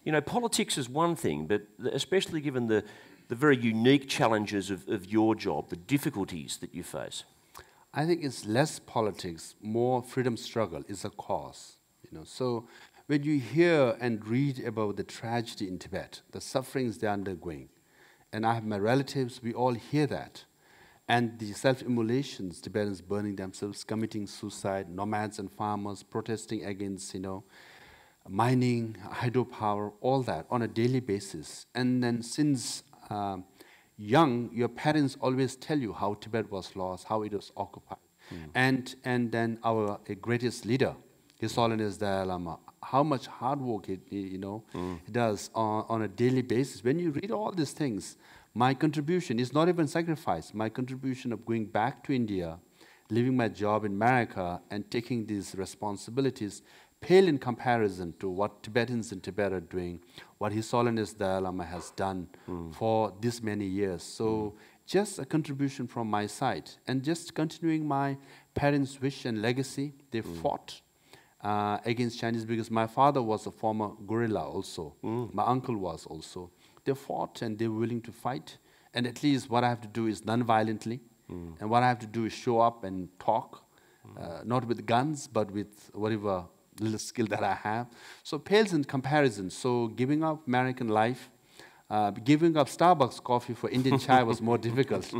you know, politics is one thing, but especially given the very unique challenges of your job, the difficulties that you face? I think it's less politics, more freedom struggle is a cause. You know, so when you hear and read about the tragedy in Tibet, the sufferings they're undergoing, and I have my relatives, we all hear that. And the self-immolations, Tibetans burning themselves, committing suicide, nomads and farmers protesting against, you know, mining, hydropower, all that on a daily basis. And then since young, your parents always tell you how Tibet was lost, how it was occupied. And then our greatest leader, His Holiness Dalai Lama, how much hard work he does on a daily basis. When you read all these things, my contribution is not even sacrifice. My contribution of going back to India, leaving my job in America and taking these responsibilities pale in comparison to what Tibetans in Tibet are doing, what His Holiness Dalai Lama has done for this many years. So just a contribution from my side, and just continuing my parents' wish and legacy. They fought against Chinese, because my father was a former guerrilla also. My uncle was also. They fought and they were willing to fight. And at least what I have to do is non-violently. And what I have to do is show up and talk, not with guns, but with whatever little skill that I have. So pales in comparison. So giving up American life, giving up Starbucks coffee for Indian chai was more difficult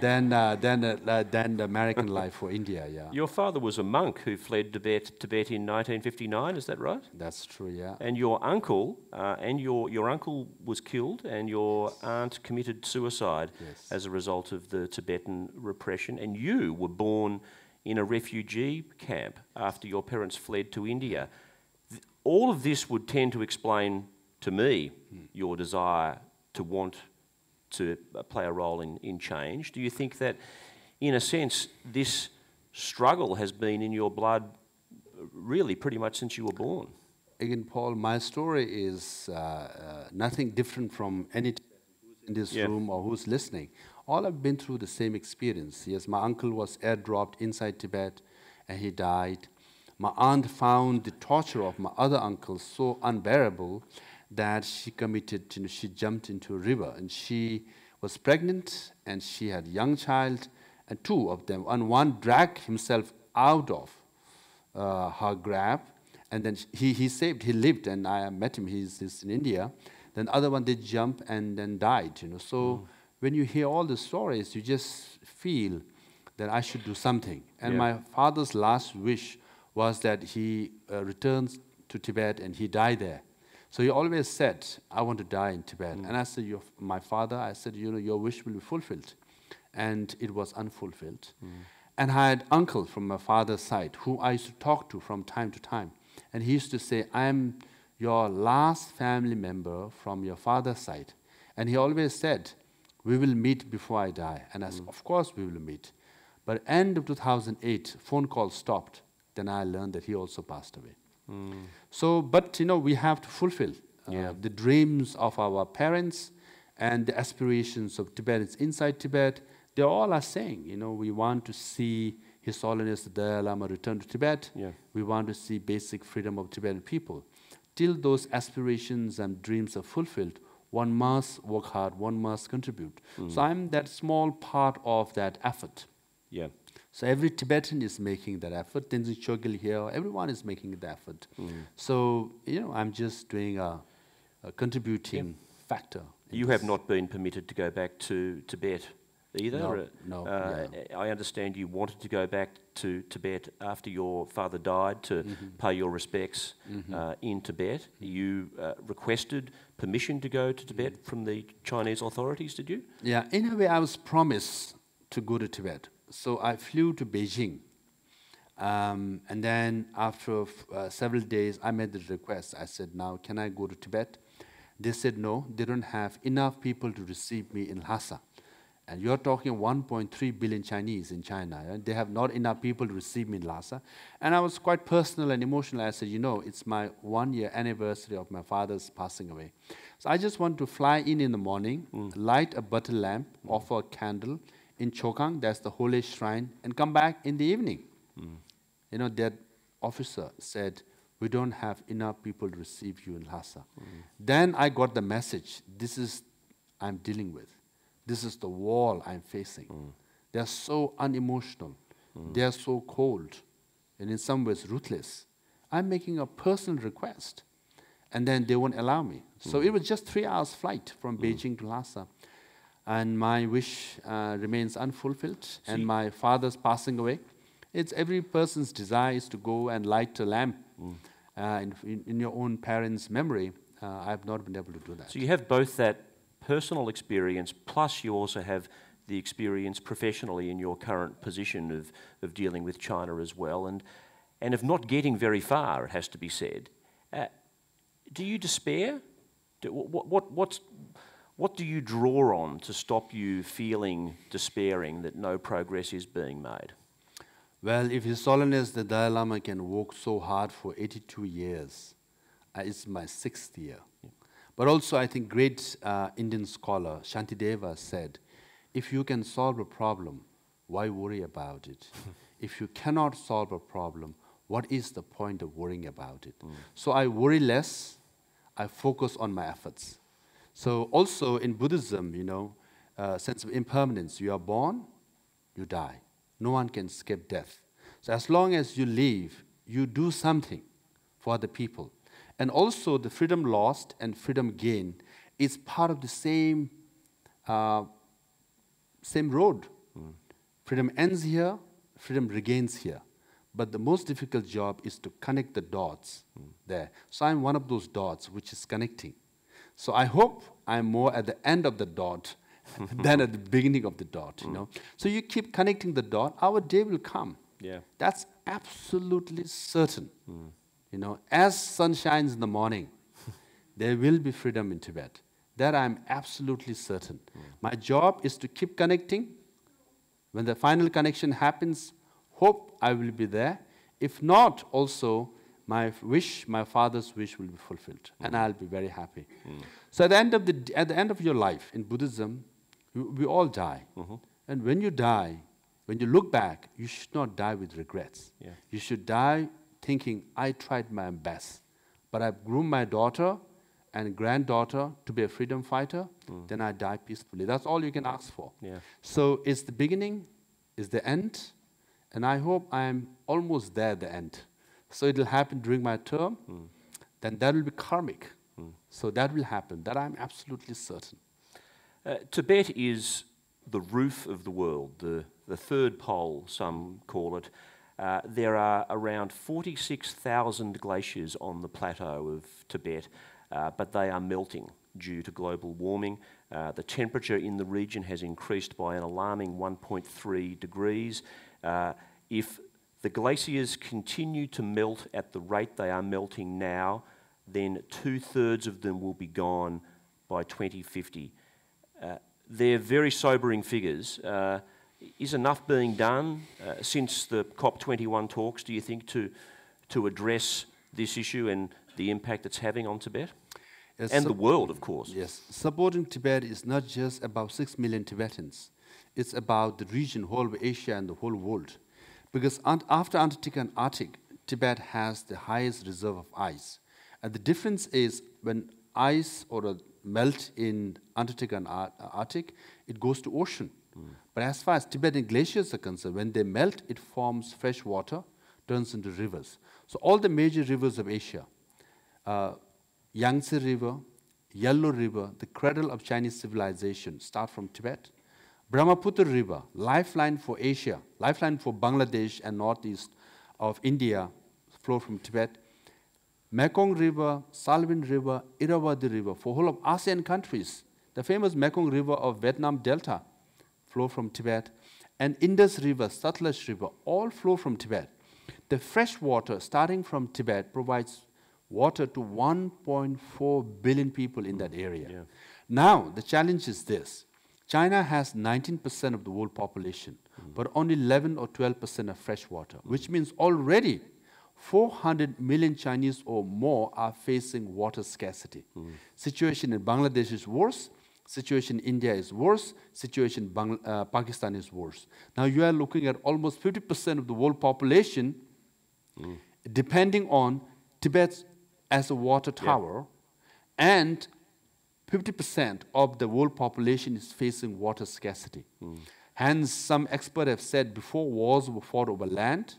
than the American life for India. Yeah. Your father was a monk who fled Tibet in 1959. Is that right? That's true. Yeah. And your uncle, your uncle was killed, and your aunt committed suicide as a result of the Tibetan repression. And you were born in a refugee camp after your parents fled to India. All of this would tend to explain to me your desire to want to play a role in change. Do you think that, in a sense, this struggle has been in your blood really pretty much since you were born? Again, Paul, my story is nothing different from any who's in this room or who's listening. All have been through the same experience. Yes, my uncle was airdropped inside Tibet and he died. My aunt found the torture of my other uncle so unbearable that she she jumped into a river, and she was pregnant and she had a young child, and two of them, and one dragged himself out of her grave, and then he lived, and I met him, he's in India. Then the other one did jump and then died, So when you hear all the stories, you just feel that I should do something. And my father's last wish was that he returns to Tibet and he died there. So he always said, I want to die in Tibet. And I said, my father, I said, your wish will be fulfilled. And it was unfulfilled. And I had uncle from my father's side who I used to talk to from time to time. And he used to say, I am your last family member from your father's side. And he always said, we will meet before I die. And I said, of course we will meet. But end of 2008, phone call stopped. Then I learned that he also passed away. So, but we have to fulfill the dreams of our parents and the aspirations of Tibetans inside Tibet. They all are saying, we want to see His Holiness the Dalai Lama return to Tibet. We want to see basic freedom of Tibetan people. Till those aspirations and dreams are fulfilled, one must work hard, one must contribute. So I'm that small part of that effort. So every Tibetan is making that effort. Tenzin Chogil here, everyone is making the effort. So, I'm just doing a contributing factor. You have not been permitted to go back to Tibet either? No. I understand you wanted to go back to Tibet after your father died to pay your respects in Tibet. You requested permission to go to Tibet from the Chinese authorities, did you? Yeah, in a way I was promised to go to Tibet. So I flew to Beijing. And then after several days, I made the request. I said, now, can I go to Tibet? They said, no, they don't have enough people to receive me in Lhasa. And you're talking 1.3 billion Chinese in China. Right? They have not enough people to receive me in Lhasa. And I was quite personal and emotional. I said, it's my 1-year anniversary of my father's passing away. So I just want to fly in the morning, light a butter lamp, offer a candle in Chokang, that's the holy shrine, and come back in the evening. That officer said, we don't have enough people to receive you in Lhasa. Then I got the message, this is I'm dealing with. This is the wall I'm facing. They're so unemotional. They're so cold, and in some ways ruthless. I'm making a personal request, and then they won't allow me. So it was just 3 hours flight from Beijing to Lhasa. And my wish remains unfulfilled, and my father's passing away. It's every person's desire is to go and light a lamp in your own parents' memory. I've not been able to do that. So you have both that personal experience, plus you also have the experience professionally in your current position of dealing with China as well, and of not getting very far, it has to be said. Do you despair? What do you draw on to stop you feeling despairing that no progress is being made? Well, if His Holiness the Dalai Lama can work so hard for 82 years, it's my 6th year. But also, I think great Indian scholar Shantideva said, if you can solve a problem, why worry about it? If you cannot solve a problem, what is the point of worrying about it? So I worry less, I focus on my efforts. So also in Buddhism, sense of impermanence, you are born, you die. No one can escape death. So as long as you live, you do something for the people. And also the freedom lost and freedom gained is part of the same road. Freedom ends here, freedom regains here. But the most difficult job is to connect the dots there. So I'm one of those dots which is connecting. So I hope I'm more at the end of the dot than at the beginning of the dot, So you keep connecting the dot, our day will come. Yeah. That's absolutely certain. As sun shines in the morning, there will be freedom in Tibet. That I'm absolutely certain. My job is to keep connecting. When the final connection happens, hope I will be there. If not, also, my father's wish will be fulfilled, and I'll be very happy. So at the end of your life in Buddhism, we all die. And when you die, when you look back, you should not die with regrets. Yeah. You should die thinking, I tried my best, but I've groomed my daughter and granddaughter to be a freedom fighter, then I die peacefully. That's all you can ask for. Yeah. So it's the beginning, it's the end, and I hope I'm almost there at the end. So it will happen during my term, then that will be karmic. So that will happen, that I'm absolutely certain. Tibet is the roof of the world, the third pole, some call it. There are around 46,000 glaciers on the plateau of Tibet, but they are melting due to global warming. The temperature in the region has increased by an alarming 1.3 degrees. If the glaciers continue to melt at the rate they are melting now, then 2/3 of them will be gone by 2050. They're very sobering figures. Is enough being done since the COP21 talks, do you think, to address this issue and the impact it's having on Tibet? Yes, and the world, of course. Yes. Supporting Tibet is not just about 6 million Tibetans. It's about the region, whole of Asia and the whole world. Because after Antarctica and Arctic, Tibet has the highest reserve of ice. And the difference is when ice or melt in Antarctica and Arctic, it goes to ocean. But as far as Tibetan glaciers are concerned, when they melt, it forms fresh water, turns into rivers. So all the major rivers of Asia, Yangtze River, Yellow River, the cradle of Chinese civilization, start from Tibet. Brahmaputra River, lifeline for Asia, lifeline for Bangladesh and northeast of India, flow from Tibet. Mekong River, Salween River, Irrawaddy River, for whole of ASEAN countries. The famous Mekong River of Vietnam Delta flow from Tibet. And Indus River, Sutlej River, all flow from Tibet. The fresh water starting from Tibet provides water to 1.4 billion people in that area. Yeah. Now, the challenge is this. China has 19% of the world population, but only 11 or 12% of fresh water, which means already 400 million Chinese or more are facing water scarcity. Situation in Bangladesh is worse, situation in India is worse, situation in Pakistan is worse. Now you are looking at almost 50% of the world population depending on Tibet as a water tower, and 50% of the world population is facing water scarcity. Hence, some experts have said before wars were fought over land,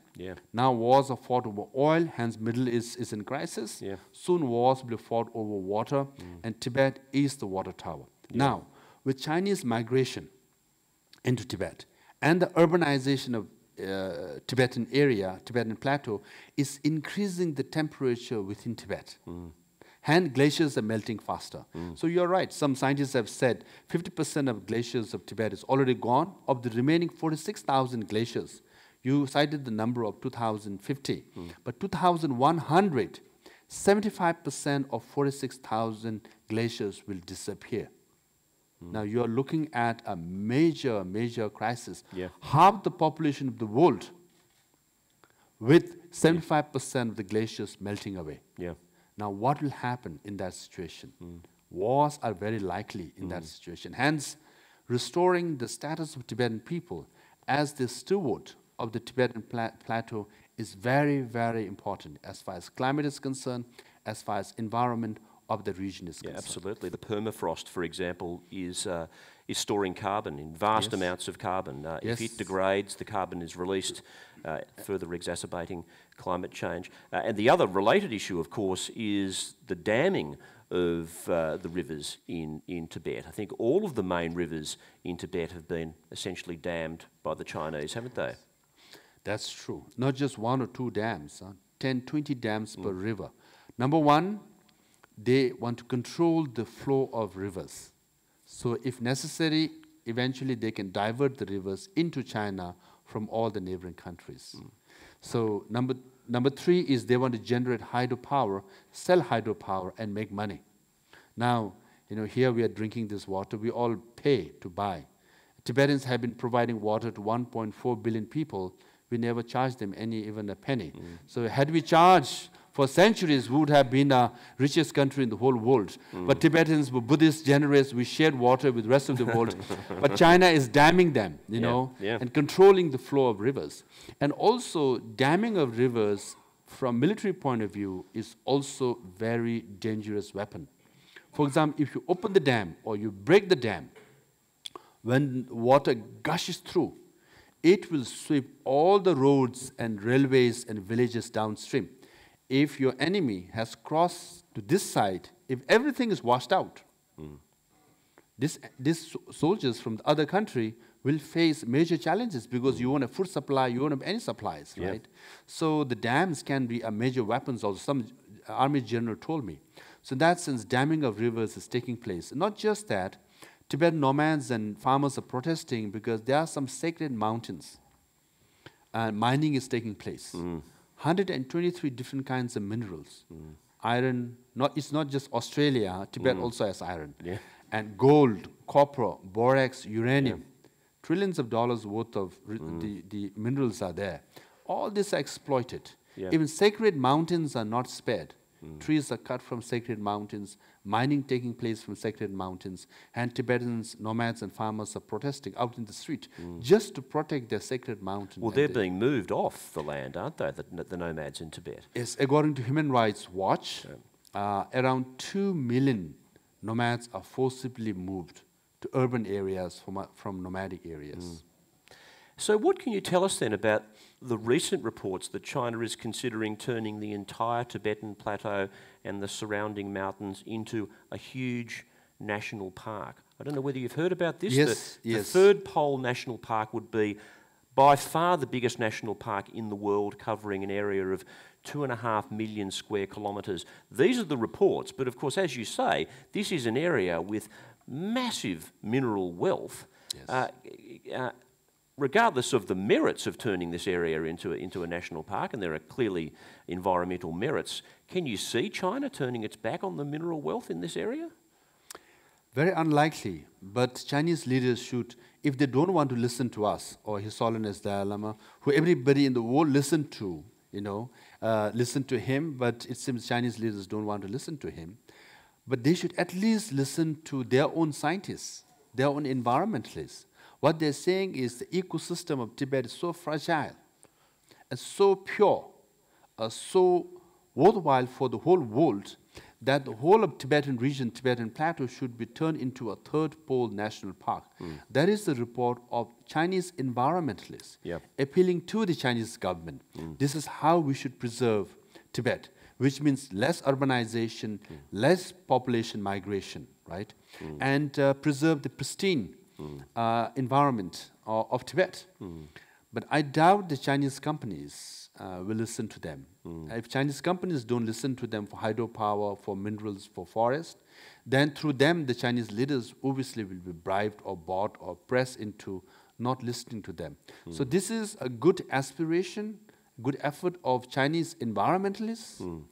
now wars are fought over oil, hence Middle East is in crisis. Soon wars will be fought over water, and Tibet is the water tower. Now, with Chinese migration into Tibet and the urbanization of Tibetan area, Tibetan plateau, is increasing the temperature within Tibet. Hence, glaciers are melting faster. So you're right, some scientists have said 50% of glaciers of Tibet is already gone. Of the remaining 46,000 glaciers, you cited the number of 2050, but 2100, 75% of 46,000 glaciers will disappear. Now you're looking at a major, major crisis. Half the population of the world with 75% of the glaciers melting away. Now what will happen in that situation? Wars are very likely in that situation. Hence, restoring the status of Tibetan people as the steward of the Tibetan plateau is very, very important as far as climate is concerned, as far as environment of the region is concerned. Absolutely. The permafrost, for example, is storing carbon in vast amounts of carbon. If it degrades, the carbon is released, further exacerbating climate change. And the other related issue, of course, is the damming of the rivers in Tibet. I think all of the main rivers in Tibet have been essentially dammed by the Chinese, haven't they? That's true. Not just one or two dams, 10, 20 dams per river. Number one, they want to control the flow of rivers. So if necessary, eventually they can divert the rivers into China from all the neighboring countries. So number three is they want to generate hydropower, sell hydropower, and make money. Now, here we are drinking this water. We all pay to buy. Tibetans have been providing water to 1.4 billion people. We never charged them even a penny. So had we charged for centuries, we would have been the richest country in the whole world. But Tibetans were Buddhist, generous. We shared water with the rest of the world. But China is damming them, and controlling the flow of rivers. And also, damming of rivers from military point of view is also very dangerous weapon. For example, if you open the dam or you break the dam, when water gushes through, it will sweep all the roads and railways and villages downstream. If your enemy has crossed to this side, if everything is washed out, these soldiers from the other country will face major challenges because you won't have food supply, you won't have any supplies, right? So the dams can be a major weapons also. Some army general told me. So in that sense, damming of rivers is taking place. Not just that, Tibetan nomads and farmers are protesting because there are some sacred mountains and mining is taking place. 123 different kinds of minerals. Iron, it's not just Australia, Tibet also has iron. And gold, copper, borax, uranium. Trillions of dollars worth of the minerals are there. All this are exploited. Even sacred mountains are not spared. Trees are cut from sacred mountains, mining taking place from sacred mountains, and Tibetans, nomads and farmers are protesting out in the street just to protect their sacred mountain. Well, they're being moved off the land, aren't they, the nomads in Tibet? Yes, according to Human Rights Watch, around 2 million nomads are forcibly moved to urban areas from nomadic areas. So what can you tell us then about the recent reports that China is considering turning the entire Tibetan plateau and the surrounding mountains into a huge national park? I don't know whether you've heard about this. Yes, the third pole national park would be by far the biggest national park in the world, covering an area of 2.5 million square kilometres. These are the reports, but of course, as you say, this is an area with massive mineral wealth. Yes. Regardless of the merits of turning this area into a national park, and there are clearly environmental merits, can you see China turning its back on the mineral wealth in this area? Very unlikely, but Chinese leaders should, if they don't want to listen to us, or His Holiness Dalai Lama, who everybody in the world listened to, listen to him, but it seems Chinese leaders don't want to listen to him. But they should at least listen to their own scientists, their own environmentalists. What they're saying is the ecosystem of Tibet is so fragile and so pure, so worthwhile for the whole world, that the whole of Tibetan region, Tibetan plateau, should be turned into a third pole national park. That is the report of Chinese environmentalists appealing to the Chinese government. This is how we should preserve Tibet, which means less urbanization, less population migration, right? And preserve the pristine environment of Tibet. But I doubt the Chinese companies will listen to them. If Chinese companies don't listen to them for hydropower, for minerals, for forest, then through them the Chinese leaders obviously will be bribed or bought or pressed into not listening to them. So this is a good aspiration, good effort of Chinese environmentalists,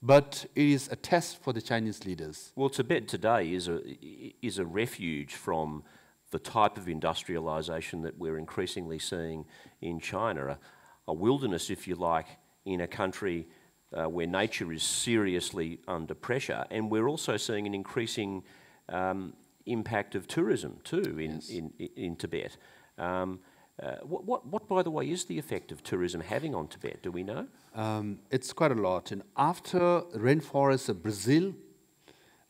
but it is a test for the Chinese leaders. Well, Tibet today is a refuge from the type of industrialisation that we're increasingly seeing in China, a wilderness, if you like, in a country where nature is seriously under pressure. And we're also seeing an increasing impact of tourism too in Tibet. What, by the way, is the effect of tourism having on Tibet? Do we know? It's quite a lot. And after rainforests of Brazil,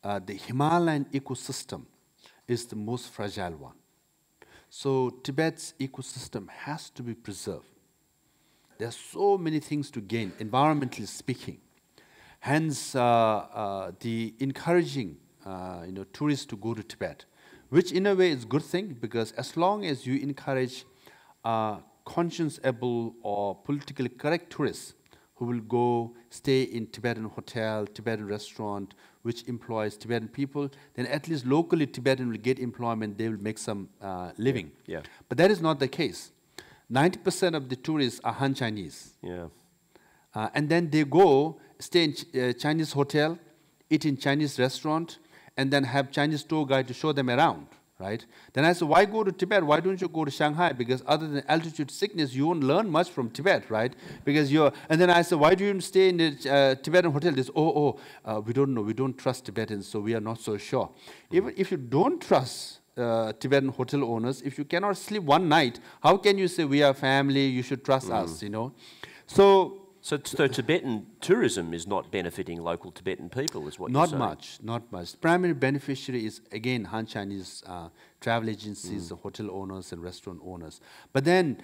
the Himalayan ecosystem is the most fragile one. So Tibet's ecosystem has to be preserved. There are so many things to gain, environmentally speaking. Hence, the encouraging tourists to go to Tibet, which in a way is a good thing, because as long as you encourage conscience-able or politically correct tourists who will go stay in Tibetan hotel, Tibetan restaurant, which employs Tibetan people, then at least locally Tibetan will get employment, they will make some living. But that is not the case. 90% of the tourists are Han Chinese. And then they go, stay in Chinese hotel, eat in Chinese restaurant, and then have Chinese tour guide to show them around, right? Then I said, why go to Tibet? Why don't you go to Shanghai? Because other than altitude sickness, you won't learn much from Tibet, right? Because and then I said, why do you stay in the Tibetan hotel? They said, we don't know, we don't trust Tibetans, so we are not so sure. Even if you don't trust Tibetan hotel owners, if you cannot sleep one night, how can you say we are family, you should trust us, So Tibetan tourism is not benefiting local Tibetan people, is what you're saying? Not much. Primary beneficiary is, again, Han Chinese travel agencies, hotel owners and restaurant owners. But then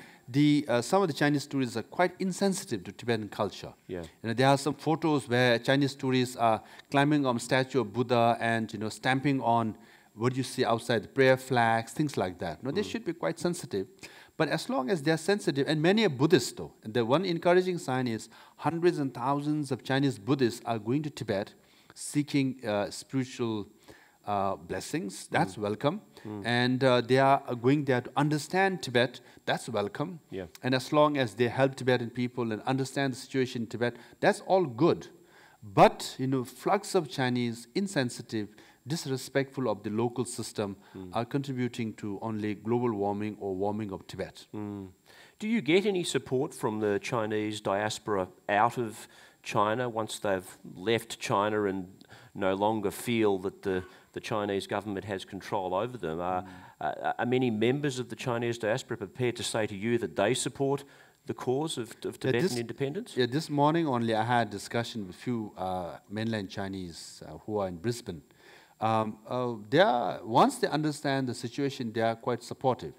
some of the Chinese tourists are quite insensitive to Tibetan culture. There are some photos where Chinese tourists are climbing on statue of Buddha and stamping on what you see outside, the prayer flags, things like that. They should be quite sensitive. But as long as they're sensitive, and many are Buddhists though, and the one encouraging sign is hundreds and thousands of Chinese Buddhists are going to Tibet seeking spiritual blessings. That's welcome. And they are going there to understand Tibet. That's welcome. And as long as they help Tibetan people and understand the situation in Tibet, that's all good. But, flux of Chinese, insensitive, disrespectful of the local system are contributing to only global warming or warming of Tibet. Do you get any support from the Chinese diaspora out of China once they've left China and no longer feel that the Chinese government has control over them? Are many members of the Chinese diaspora prepared to say to you that they support the cause of Tibetan independence? This morning only I had a discussion with a few mainland Chinese who are in Brisbane. Once they understand the situation, they are quite supportive.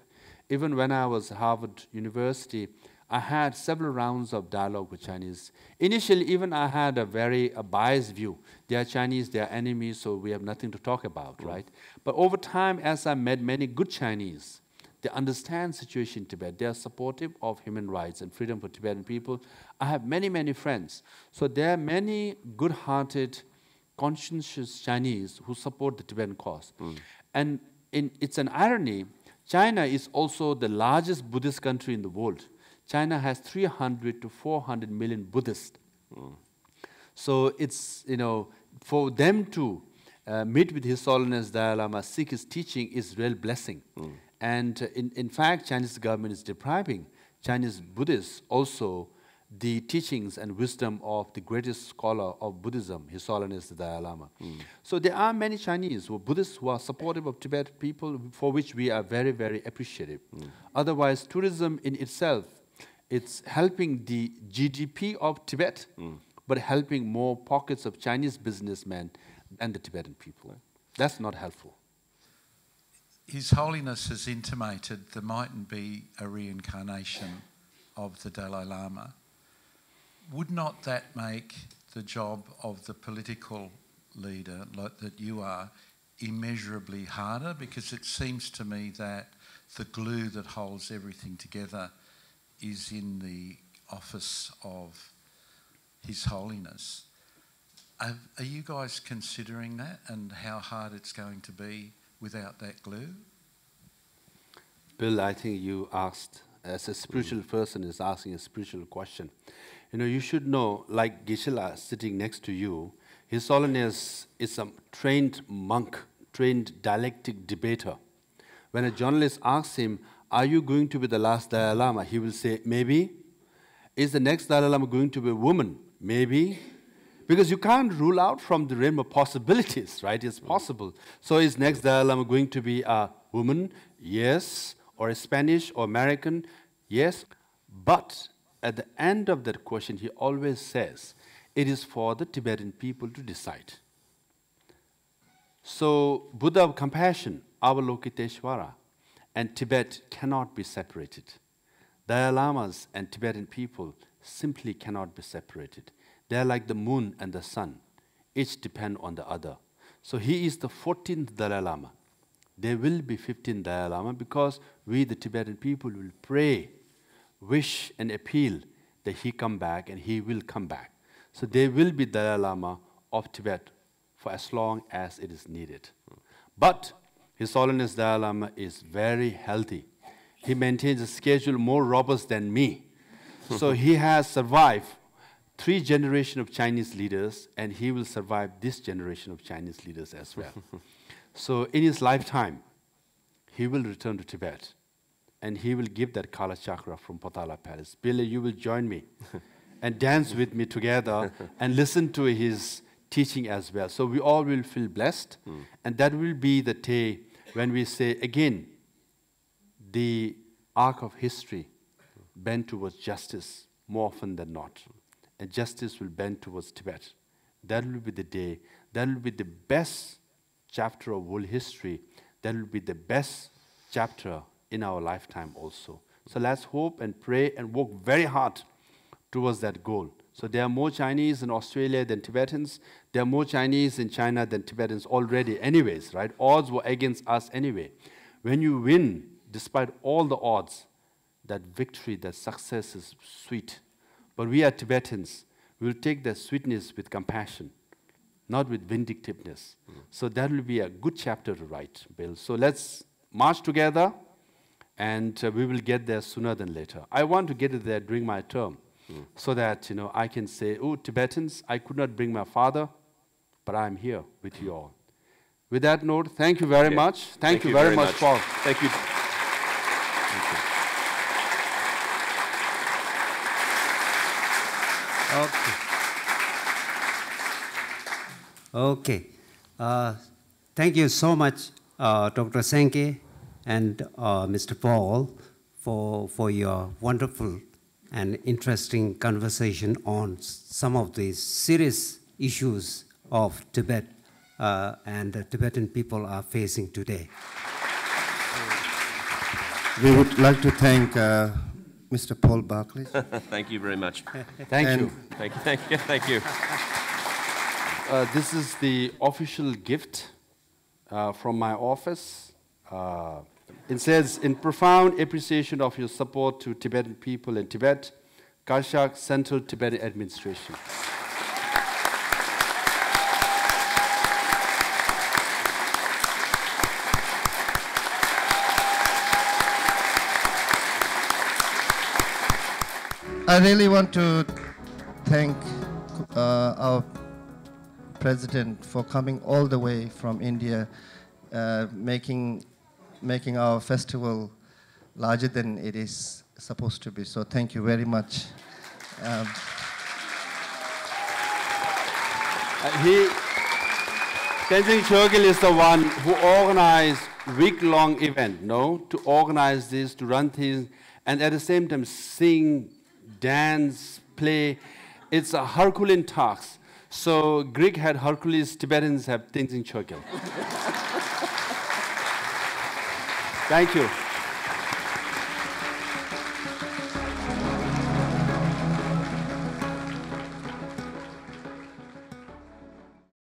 Even when I was at Harvard University, I had several rounds of dialogue with Chinese. Initially, even I had a very biased view. They are Chinese, they are enemies, so we have nothing to talk about, right? But over time, as I met many good Chinese, they understand the situation in Tibet. They are supportive of human rights and freedom for Tibetan people. I have many, many friends. So there are many good-hearted, conscientious Chinese who support the Tibetan cause. And it's an irony, China is also the largest Buddhist country in the world. China has 300 to 400 million Buddhists. So it's, for them to meet with His Holiness Dalai Lama, seek his teaching is real blessing. And in fact, Chinese government is depriving Chinese Buddhists also the teachings and wisdom of the greatest scholar of Buddhism, His Holiness the Dalai Lama. So there are many Chinese who are Buddhists who are supportive of Tibet people, for which we are very, very appreciative. Otherwise, tourism in itself, it's helping the GDP of Tibet, but helping more pockets of Chinese businessmen than the Tibetan people. That's not helpful. His Holiness has intimated there mightn't be a reincarnation of the Dalai Lama. Would not that make the job of the political leader, like that you are, immeasurably harder? Because it seems to me that the glue that holds everything together is in the office of His Holiness. Are you guys considering that and how hard it's going to be without that glue? Bill, I think you asked, as a spiritual person is asking a spiritual question. You should know, like Geshe-la sitting next to you, His Holiness is a trained monk, trained dialectic debater. When a journalist asks him, are you going to be the last Dalai Lama? He will say, maybe. Is the next Dalai Lama going to be a woman? Maybe. Because you can't rule out from the realm of possibilities, right? It's possible. So is next Dalai Lama going to be a woman? Yes. Or a Spanish or American? Yes. But at the end of that question, he always says, it is for the Tibetan people to decide. So Buddha of compassion, Avalokiteshvara, and Tibet cannot be separated. Dalai Lamas and Tibetan people simply cannot be separated. They are like the moon and the sun. Each depend on the other. So he is the 14th Dalai Lama. There will be 15 Dalai Lama because we, the Tibetan people, will pray, wish and appeal that he come back, and he will come back. So there will be Dalai Lama of Tibet for as long as it is needed. But His Holiness Dalai Lama is very healthy. He maintains a schedule more robust than me. So he has survived 3 generations of Chinese leaders, and he will survive this generation of Chinese leaders as well. So in his lifetime, he will return to Tibet, and he will give that Kala Chakra from Potala Palace. Billy, you will join me and dance with me together and listen to his teaching as well. So we all will feel blessed, and that will be the day when we say, again, the arc of history bend towards justice more often than not. And justice will bend towards Tibet. That will be the day. That will be the best chapter of world history. That will be the best chapter in our lifetime also. So let's hope and pray and work very hard towards that goal. So there are more Chinese in Australia than Tibetans. There are more Chinese in China than Tibetans already anyways, right? Odds were against us anyway. When you win, despite all the odds, that victory, that success is sweet. But we are Tibetans. We will take that sweetness with compassion, not with vindictiveness. So that will be a good chapter to write, Bill. So let's march together, and we will get there sooner than later. I want to get there during my term, so that I can say, oh, Tibetans, I could not bring my father, but I'm here with you all. With that note, thank you very much. Thank you very much, Paul. Thank you. Okay. Thank you so much, Dr. Sangay and Mr. Paul, for your wonderful and interesting conversation on some of the serious issues of Tibet and the Tibetan people are facing today. We would like to thank Mr. Paul Barclay. Thank you very much. Thank you. Thank you, thank you, thank you. This is the official gift from my office. It says, in profound appreciation of your support to Tibetan people in Tibet, Kashak Central Tibetan Administration. I really want to thank our president for coming all the way from India, making our festival larger than it is supposed to be. So thank you very much. Tenzing Chogil is the one who organized week-long event, to organize this, to run things, and at the same time sing, dance, play. It's a Herculean task. So Greek had Hercules, Tibetans have Tenzing Chogil. Thank you.